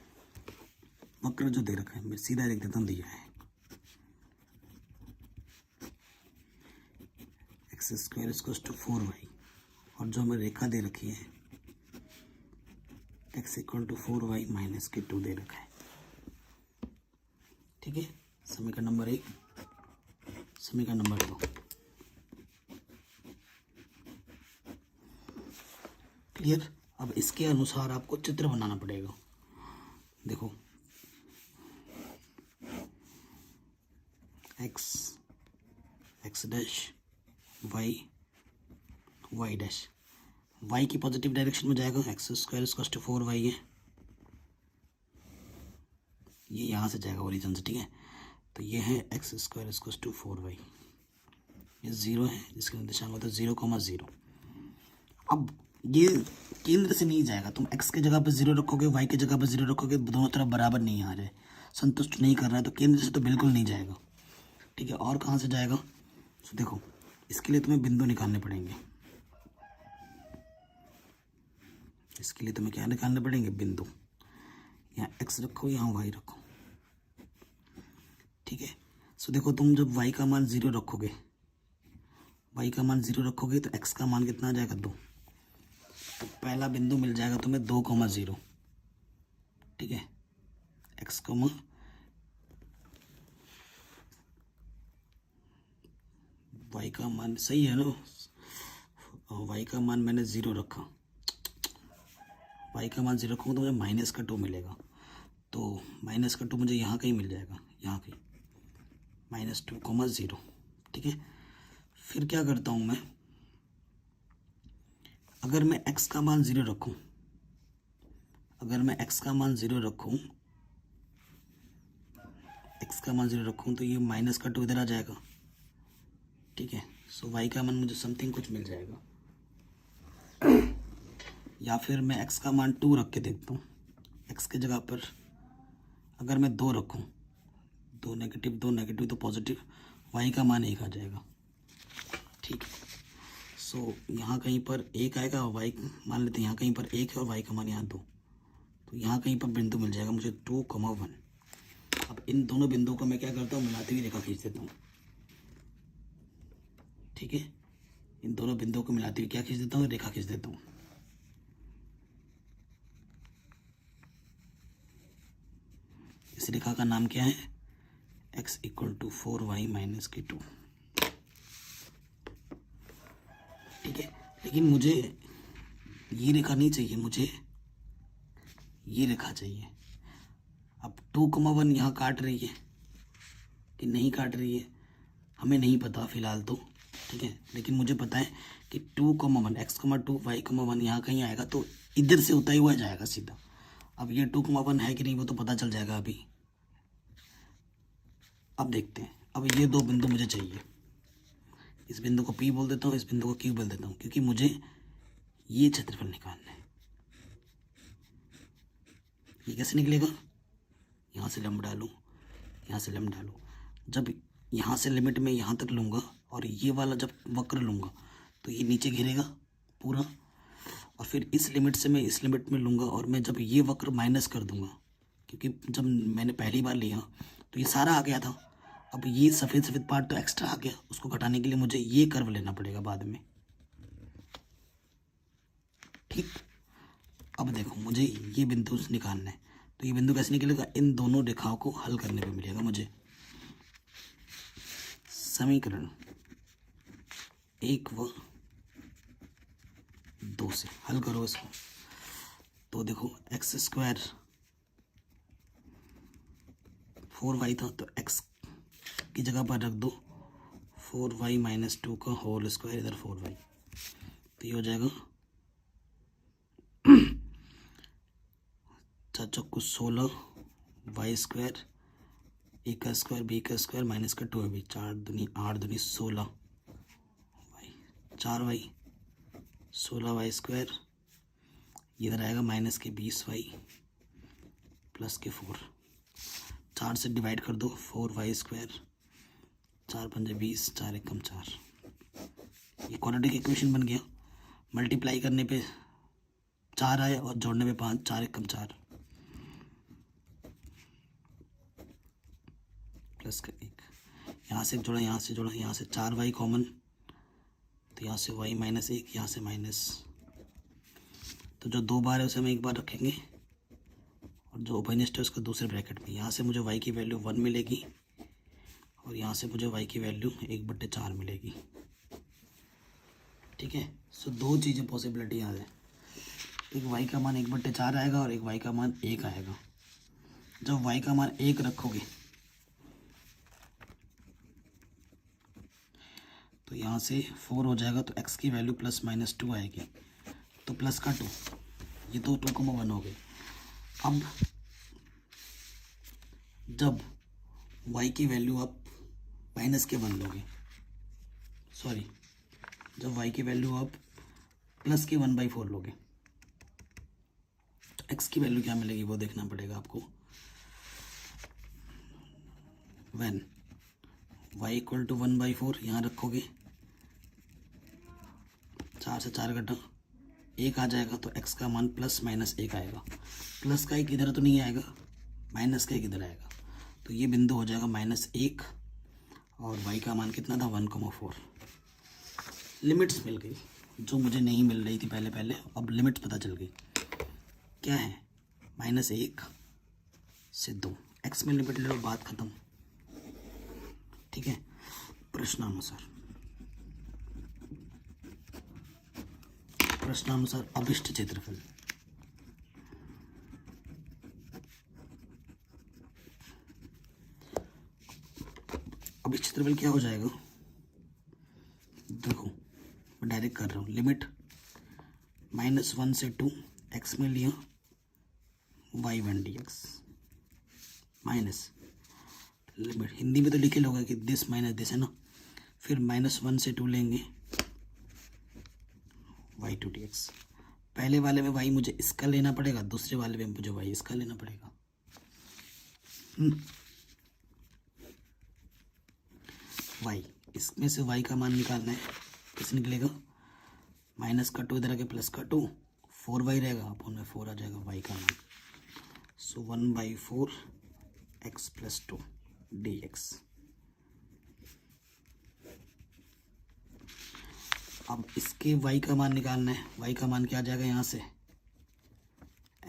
वक्र जो दे रखा है मैं सीधा लिख देता हूँ, दिया है x square equals to 4y और जो हमें रेखा दे रखी है x equal to 4y minus के 2 दे रखा है। ठीक है, समीकरण नंबर 1, समीकरण नंबर 2। क्लियर। अब इसके अनुसार आपको चित्र बनाना पड़ेगा। देखो x dash y dash, y की पॉजिटिव डायरेक्शन में जाएगा, x square equals to 4y है, ये यहाँ से जाएगा ओरिजिन से। ठीक है, तो ये है x square equals to 4y, ये 0 है जिसका निर्देशांक होता है 0,0। अब ये केंद्र से नहीं जाएगा, तुम x की जगह पर 0 रखोगे, y की जगह पर 0 रखोगे, दोनों तरफ बराबर नहीं आ रहे, संतुष्ट नहीं कर रहा है, तो केंद्र से तो बिल्कुल नहीं जाएगा। ठीक है, और कहाँ से जाएगा, तो देखो इसके लिए तुम्हें बिंदु निकालने पड़ेंगे, इसके लिए तुम्हें क्या निकालने पड़ेंगे, बिंदु। यहाँ x रखो, यहाँ y रखो। ठीक है, सो देखो तुम जब y का मान 0 रखोगे, y का मान 0 रखोगे तो x का मान कितना आ जाएगा, 2। तो पहला बिंदु मिल जाएगा तुम्हें 2,0। ठीक है, x, y का मान सही है ना, y का मान मैंने 0 रखा, y का मान 0 रखूँगा तो मुझे माइनस का 2 मिलेगा, तो माइनस का 2 मुझे यहाँ कहीं मिल जाएगा, यहाँ कहीं -2,0। ठीक है, फिर क्या करता हूँ मैं, अगर मैं x का मान 0 रखूँ, अगर मैं x का मान 0 रखूँ, x का मान 0 रखूँ तो ये माइनस का 2 इधर आ जाएगा। ठीक है, सो y का मान मुझे समथिंग कुछ मिल जाएगा, या फिर मैं x का मान 2 रख के देखता हूँ, x की जगह पर अगर मैं 2 रखूँ, 2 नेगेटिव तो पॉजिटिव, y का मान 1 आ जाएगा। ठीक है, सो यहाँ कहीं पर 1 आएगा, y मान लेते हैं यहाँ कहीं पर 1 है और y का मान यहाँ 2, तो यहाँ कहीं पर बिंदु मिल जाएगा मुझे 2,1। अब इन दोनों बिंदुओं को मैं क्या करता हूँ, मिलाती हुई रेखा खींच देता हूँ। ठीक है, इन दोनों बिंदुओं को मिलाती हुई क्या खींच देता हूँ, रेखा खींच देता हूँ। इस रेखा का नाम क्या है, x equal to 4y minus के 2। ठीक है, लेकिन मुझे ये रेखा नहीं चाहिए, मुझे ये रेखा चाहिए। अब 2,1 यहाँ काट रही है कि नहीं काट रही है हमें नहीं पता फिलहाल तो। ठीक है, लेकिन मुझे पता है कि 2,1 x, 2 y,1 यहाँ कहीं आएगा, तो इधर से होता ही हुआ जाएगा सीधा। अब ये 2,1 है कि नहीं वो तो पता चल जाएगा अभी। अब देखते हैं, अब ये दो बिंदु मुझे चाहिए, इस बिंदु को P बोल देता हूँ, इस बिंदु को Q बोल देता हूँ, क्योंकि मुझे ये क्षेत्रफल निकालना है। ये कैसे निकलेगा, यहाँ से लंब डालूँ, यहाँ से लंब डालूँ, जब यहाँ से लिमिट में यहाँ तक लूँगा और ये वाला जब वक्र लूँगा तो ये नीचे घिरेगा पूरा, और फिर इस लिमिट से मैं इस लिमिट में लूँगा और मैं जब ये वक्र माइनस कर दूँगा, क्योंकि जब मैंने पहली बार लिया तो ये सारा आ गया था, अब ये सफ़ेद सफ़ेद पार्ट तो एक्स्ट्रा आ गया, उसको घटाने के लिए मुझे ये कर्व लेना पड़ेगा बाद में। ठीक, अब देखो मुझे ये बिंदु निकालना है, तो ये बिंदु कैसे निकलेगा, इन दोनों रेखाओं को हल करने पे मिलेगा मुझे। समीकरण 1 व 2 से हल करो इसको, तो देखो एक्स स्क्वायर 4y था, तो x की जगह पर रख दो 4y माइनस 2 का होल स्क्वायर, इधर 4y, तो ये हो जाएगा 4 16 y स्क्वायर, a का स्क्वायर b का स्क्वायर माइनस का 2 है भी, 4 दूनी 8 दूनी 16 y, 4y 16y स्क्वायर, ये इधर आएगा -20y प्लस के 4, 4 से डिवाइड कर दो, 4y², 4 पंजे 20, 4 एकम 4। ये क्वाड्रेटिक इक्वेशन बन गया। मल्टीप्लाई करने पे 4 आए और जोड़ने पे 5, 4 एकम 4 प्लस का 1। यहाँ से जोड़ा, यहाँ से जोड़ा, यहाँ से 4y कॉमन, तो यहाँ से y -1, यहाँ से माइनस, तो जो 2 बार है उसे हम 1 बार रखेंगे और जो ओपनिस्ट है उसका दूसरे ब्रैकेट में। यहाँ से मुझे y की वैल्यू 1 मिलेगी और यहाँ से मुझे y की वैल्यू 1/4 मिलेगी। ठीक है, सो 2 चीज़ें पॉसिबिलिटी यहाँ है, एक y का मान 1/4 आएगा और एक y का मान 1 आएगा। जब y का मान 1 रखोगे तो यहाँ से 4 हो जाएगा, तो x की वैल्यू +-2 आएगी, तो प्लस का 2, ये तो 2,1 हो गए। अब जब y की वैल्यू आप -1 लोगे, सॉरी, जब y की वैल्यू आप +1/4 लोगे, तो x की वैल्यू क्या मिलेगी वो देखना पड़ेगा आपको। व्हेन y = 1/4 यहाँ रखोगे, 4 से 4 घटा 1 आ जाएगा, तो x का मान +-1 आएगा। प्लस का 1 इधर तो नहीं आएगा, माइनस का 1 इधर आएगा, तो ये बिंदु हो जाएगा -1 और y का मान कितना था 1,4। लिमिट्स मिल गई जो मुझे नहीं मिल रही थी पहले, अब लिमिट्स पता चल गई। क्या है, -1 से 2, x में लिमिट ले लो, बात खत्म। ठीक है, प्रश्नानुसार अभिष्ट क्षेत्रफल। अभिष्ट क्षेत्रफल क्या हो जाएगा, देखो मैं डायरेक्ट कर रहा हूँ। लिमिट -1 से 2, x में लिया y1 dx minus limit, Hindi में तो लिखे लोगे कि दिस माइनस दिस है ना, फिर -1 से 2 लेंगे y2 dx। पहले वाले में y मुझे इसका लेना पड़ेगा, दूसरे वाले में मुझे y इसका लेना पड़ेगा। y, इसमें से y का मान निकालना है, किस निकलेगा, माइनस का 2 इधर आके प्लस का 2, 4y रहेगा, अपन में 4 आ जाएगा y का मान। सो 1/4 x + 2 dx। अब इसके y का मान निकालना है, y का मान क्या आ जाएगा यहाँ से,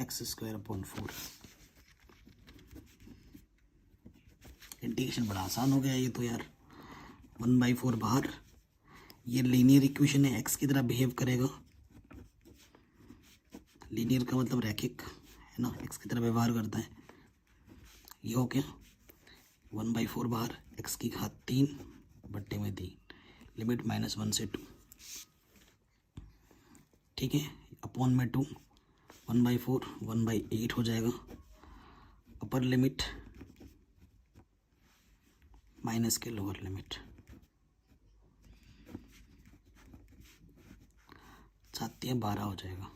x²/4। इंटीग्रेशन बड़ा आसान हो गया ये तो यार, 1/4 बाहर। ये लीनियर इक्वेशन है, x की तरह बिहेव करेगा। लीनियर का मतलब रैखिक है ना, x की तरह व्यवहार करता है। ये हो गया 1/4 बाहर, x की घात 3/3, लिमिट -1 से 2। ठीक है, अपॉन में 2, 1/4 1/8 हो जाएगा। अपर लिमिट माइनस के लोअर लिमिट, 7×12 हो जाएगा।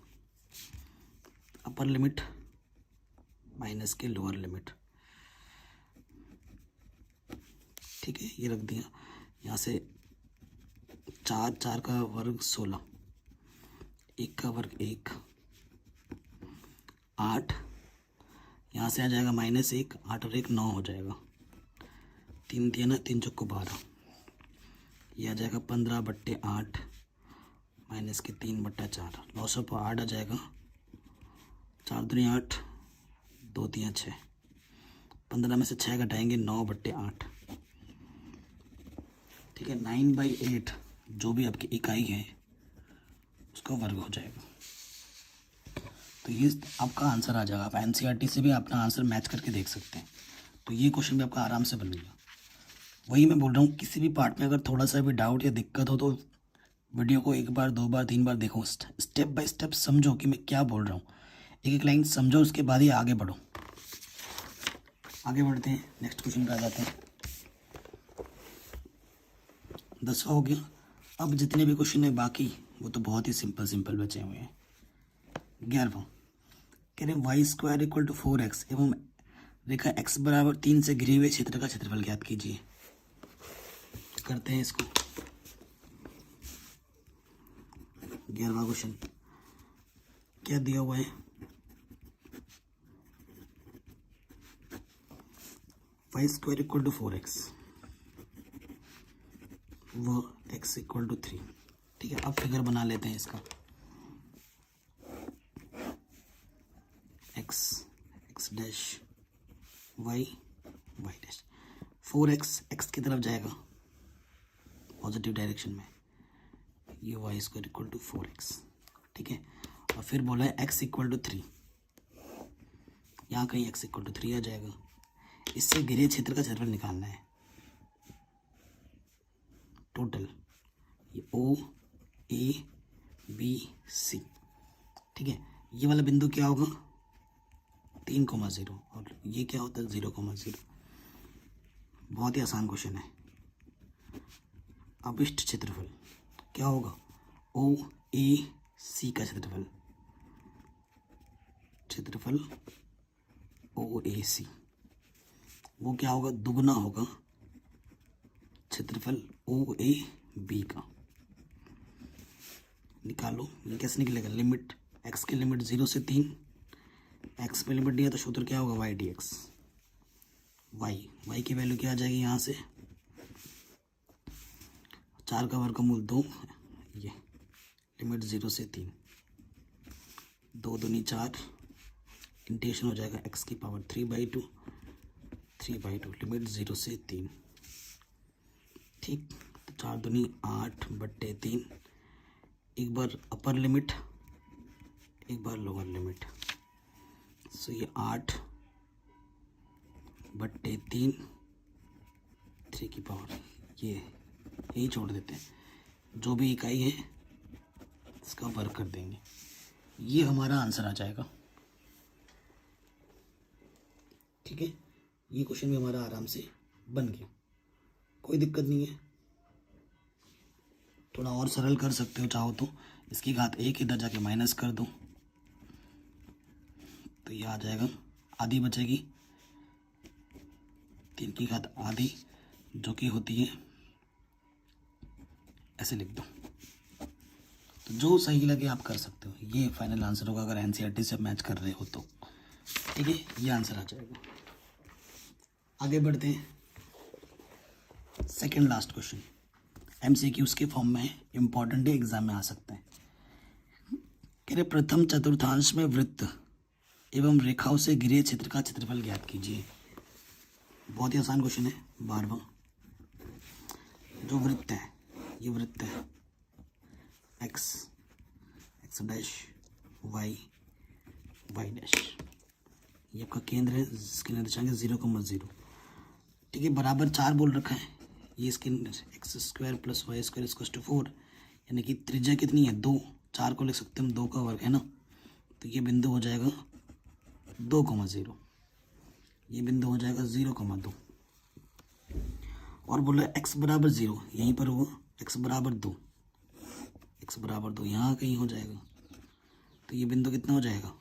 अपर लिमिट माइनस के लोअर लिमिट। ठीक है, ये रख दिया। यहाँ से 4 का वर्ग 16, 1 का वर्ग 1, 8, यहाँ से आ जाएगा -1, 8 और 1 9 हो जाएगा। 3 दिया ना, 3 चौको 12, ये आ जाएगा 15/8 माइनस के 3/4, लॉस ऑफ 8 आ जाएगा, 4 दूनी 8, 2 3 6, 15 में से 6 घटाएंगे 9/8। ठीक है, 9/8 जो भी आपकी इकाई है उसका वर्ग हो जाएगा। तो ये आपका आंसर आ जाएगा। आप एनसीईआरटी से भी अपना आंसर मैच करके देख सकते हैं। तो ये क्वेश्चन भी आपका आराम से बन गया। वही मैं बोल रहा हूँ, किसी भी पार्ट में अगर थोड़ा सा भी डाउट या दिक्कत हो तो वीडियो को 1 बार 2 बार 3 बार देखो, स्टेप बाय स्टेप समझो कि मैं क्या बोल रहा हूँ। एक लाइन समझो, उसके बाद ही आगे बढ़ो। आगे बढ़ते हैं, नेक्स्ट क्वेश्चन पे आ जाते हैं। 10वां हो गया। अब जितने भी क्वेश्चन है बाकी वो तो बहुत ही सिंपल बचे हुए हैं। 11वां कह रहे Y square equal to 4x एवं रेखा x बराबर 3 से घिरे हुए क्षेत्र का क्षेत्रफल ज्ञात कीजिए। करते हैं इसको। 11वां क्वेश्चन क्या दिया हुआ है, Y square equal to 4x वो x इक्वल टू 3। ठीक है, अब फिगर बना लेते हैं इसका। x dash y dash 4x की तरफ जाएगा पॉजिटिव डायरेक्शन में, ये y square equal to 4x। ठीक है, और फिर बोला है x इक्वल टू 3, यहाँ कहीं x इक्वल टू 3 आ जाएगा। इससे घिरे क्षेत्र का क्षेत्रफल निकालना है टोटल, ये O A B C। ठीक है, ये वाला बिंदु क्या होगा 3,0 और ये क्या होता है 0,0। बहुत ही आसान क्वेश्चन है। अभिष्ट क्षेत्रफल क्या होगा O A C का क्षेत्रफल O A C वो क्या होगा दुगना होगा क्षेत्रफल O A B का। निकालो, ये कैसे निकलेगा, लिमिट x की लिमिट 0 से 3, x में लिमिट दिया तो सूत्र क्या होगा y dx। y की वैल्यू क्या आ जाएगी यहाँ से 4 का वर्गमूल 2, ये लिमिट 0 से 3, 2 दूनी 4, इंटीग्रेशन हो जाएगा x की पावर 3/2 लिमिट 0 से 3। ठीक, तो 4 दूनी 8/3, एक बार अपर लिमिट एक बार लोअर लिमिट, सो ये 8/3 3 की पावर, ये यही छोड़ देते हैं, जो भी इकाई है इसका वर्ग कर देंगे, ये हमारा आंसर आ जाएगा। ठीक है, ये क्वेश्चन भी हमारा आराम से बन गया, कोई दिक्कत नहीं है। थोड़ा और सरल कर सकते हो चाहो तो, इसकी घात 1 इधर जाके माइनस कर दो तो ये आ जाएगा, आधी बचेगी, 3 की घात आधी जो कि होती है, ऐसे लिख दो। तो जो सही लगे आप कर सकते हो, ये फाइनल आंसर होगा अगर एनसीईआरटी से मैच कर रहे हो तो। ठीक है, ये आंसर आ जाएगा। आगे बढ़ते हैं, सेकंड लास्ट क्वेश्चन एमसीक्यूज के फॉर्म में, इंपॉर्टेंट है, एग्जाम में आ सकते हैं। कह रहे प्रथम चतुर्थांश में वृत्त एवं रेखाओं से घिरे क्षेत्र का क्षेत्रफल ज्ञात कीजिए। बहुत ही आसान क्वेश्चन है। 12वां, जो वृत्त है, ये वृत्त है x डैश y डैश, ये आपका केंद्र है जिसके निर्देशांक 0,0। ठीक है, बराबर 4 बोल रखा है, ये इसके x² + y² = 4, यानी कि त्रिज्या कितनी है 2, 4 को लिख सकते हैं हम 2 का वर्ग है ना, तो ये बिंदु हो जाएगा 2,0, ये बिंदु हो जाएगा 0,2। और बोला x बराबर 0, यहीं पर होगा x बराबर 2, यहाँ कहीं हो जाएगा, तो ये बिंदु कितना हो जाएगा,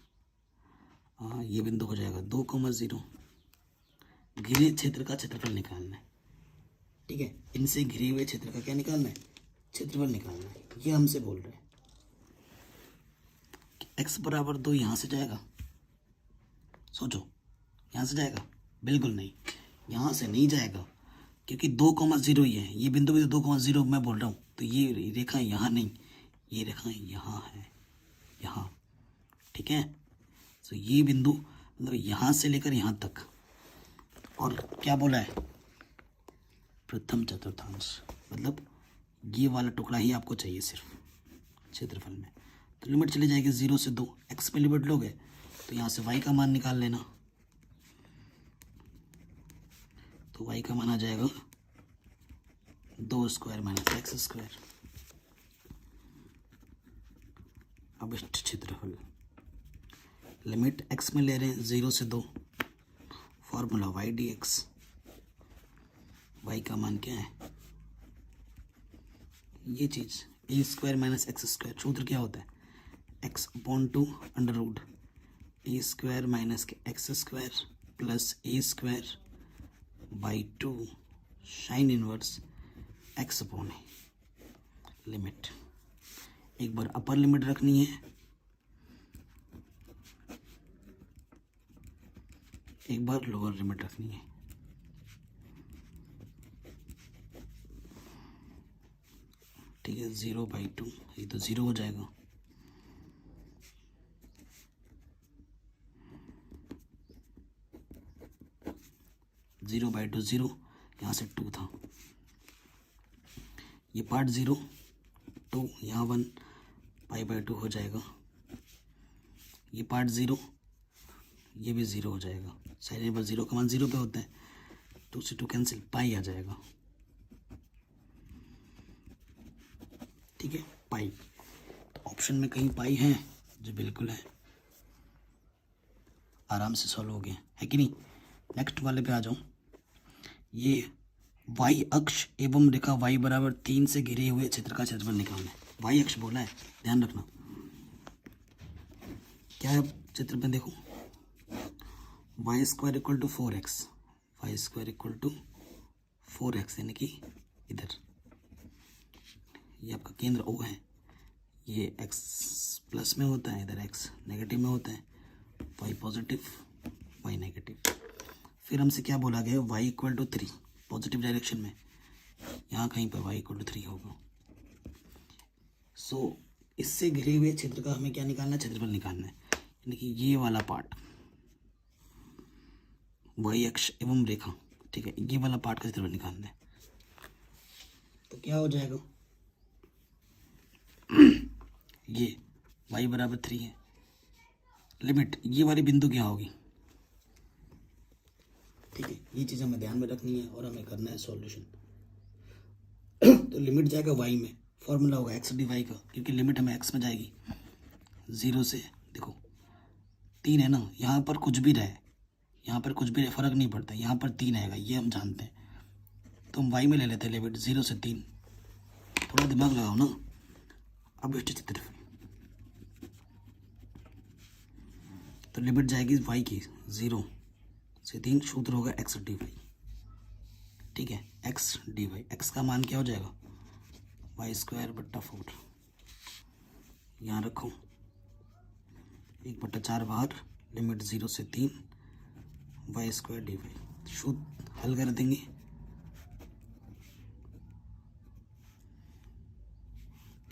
हाँ ये बिंदु हो जाएगा 2,0। घिरे क्षेत्र का क्षेत्रफल निकालना है। ठीक है, इनसे घिरे हुए क्षेत्र का क्या निकालना है, क्षेत्रफल निकालना है। ये हमसे बोल रहे हैं x बराबर 2 यहाँ से जाएगा, सोचो यहाँ से जाएगा, बिल्कुल नहीं, यहाँ से नहीं जाएगा क्योंकि 2,0 ही है, ये बिंदु भी 2,0 मैं बोल रहा हूँ, तो ये रेखा यहाँ नहीं, ये रेखा यहाँ है, यहाँ। ठीक है, तो ये बिंदु मतलब यहाँ से लेकर यहाँ तक, और क्या बोला है प्रथम चतुर्थांश, मतलब ये वाला टुकड़ा ही आपको चाहिए सिर्फ क्षेत्रफल में। तो लिमिट चली जाएगी 0 से 2, x में लिमिट लोगे तो यहाँ से y का मान निकाल लेना, तो y का मान आ जाएगा 2² - x²। अब इस क्षेत्रफल लिमिट x में ले रहे हैं 0 से 2, फॉर्मूला y dx, y का मान क्या है, ये चीज़ a² - x², सूत्र क्या होता है x upon two under root a square minus के x square plus a square by two sine inverse x upon a. Limit एक बार अपर लिमिट रखनी है, एक बार लोअर लिमिट रखनी है। ठीक है, 0/2 ये तो 0 हो जाएगा। जीरो बाई टू 0, यहाँ से 2 था, ये पार्ट 0 2 यहाँ 1 π/2 हो जाएगा। ये पार्ट 0 ये भी 0 हो जाएगा। साइन इनवर्स 0 का मान 0 पे होता है, 2 से 2 कैंसिल, पाई आ जाएगा। ठीक है, पाई। तो ऑप्शन में कहीं पाई है जो बिल्कुल है, आराम से सॉल्व हो गया है कि नहीं। नेक्स्ट वाले पे आ जाऊं। ये y अक्ष एवं रेखा y बराबर 3 से घिरे हुए क्षेत्र का क्षेत्रफल निकालना है। y अक्ष बोला है, ध्यान रखना क्या है चित्र में। देखो y square equal to 4x, y square equal to 4x, यानी कि इधर ये आपका केंद्र O है, ये x प्लस में होता है, इधर x नेगेटिव में होता है, y पॉजिटिव y नेगेटिव। फिर हमसे क्या बोला गया, y equal to 3 positive direction में, यहाँ कहीं पर y इक्वल टू 3 होगा। सो इससे घिरे हुए क्षेत्र का हमें क्या निकालना है, क्षेत्रफल निकालना है, यानी कि ये वाला पार्ट y अक्ष एवं रेखा, ठीक है, ये वाला पार्ट का क्षेत्रफल निकालना है। तो क्या हो जाएगा, ये y बराबर 3 है, लिमिट ये वाली बिंदु क्या होगी। ठीक है, ये चीज़ हमें ध्यान में रखनी है और हमें करना है सॉल्यूशन। तो लिमिट जाएगा y में, फॉर्मूला होगा x dy का, क्योंकि लिमिट हमें x में जाएगी 0 से। देखो 3 है ना, यहाँ पर कुछ भी रहे, यहाँ पर कुछ भी रहे फर्क नहीं पड़ता, यहाँ पर 3 आएगा, ये हम जानते हैं। तो हम y में ले लेते हैं लिमिट 0 से 3। थोड़ा दिमाग लगाओ ना। अब इस क्षेत्रफल, तो लिमिट जाएगी y की 0 से 3, सूत्र होगा x dy। ठीक है, x dy, x का मान क्या हो जाएगा, वाई स्क्वायर बट्टा 4, यहाँ रखो 1/4 बाहर, लिमिट 0 से 3 वाई स्क्वायर dy। शुद्ध हल कर देंगे,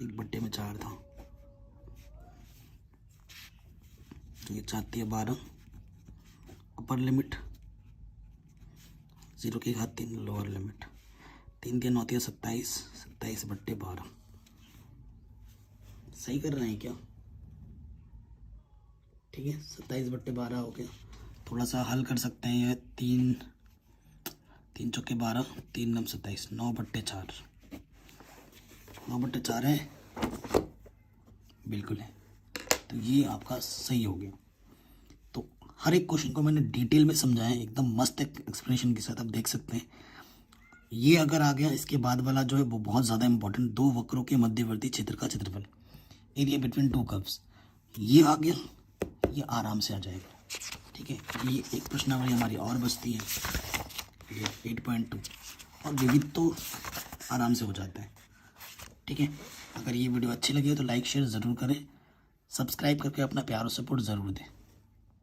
एक बट्टे में 4 था, तो ये 4 × 12, अपर लिमिट 0 की घात 3, लोअर लिमिट 3 × 9 = 27, 27/12। सही कर रहे हैं क्या, ठीक है, 27/12 हो गया। थोड़ा सा हल कर सकते हैं, ये 3 × 12, 3 × 27, 9/4, 9/4 है, बिल्कुल है। तो ये आपका सही हो गया। तो हर एक क्वेश्चन को मैंने डिटेल में समझाया है, एकदम मस्त एक्सप्लेनेशन के साथ, आप देख सकते हैं। ये अगर आ गया, इसके बाद वाला जो है वो बहुत ज़्यादा इंपॉर्टेंट, 2 वक्रों के मध्यवर्ती क्षेत्र का क्षेत्रफल, एरिया बिटवीन 2 कर्व्स, ये आ गया, ये आराम से आ जाएगा। ठीक है, ये एक प्रश्नावली हमारी और बचती है, ये 8.2, और विविध तो आराम से हो जाता है। ठीक है, अगर ये वीडियो अच्छी लगी हो तो लाइक शेयर ज़रूर करें, सब्सक्राइब करके अपना प्यार और सपोर्ट ज़रूर दें।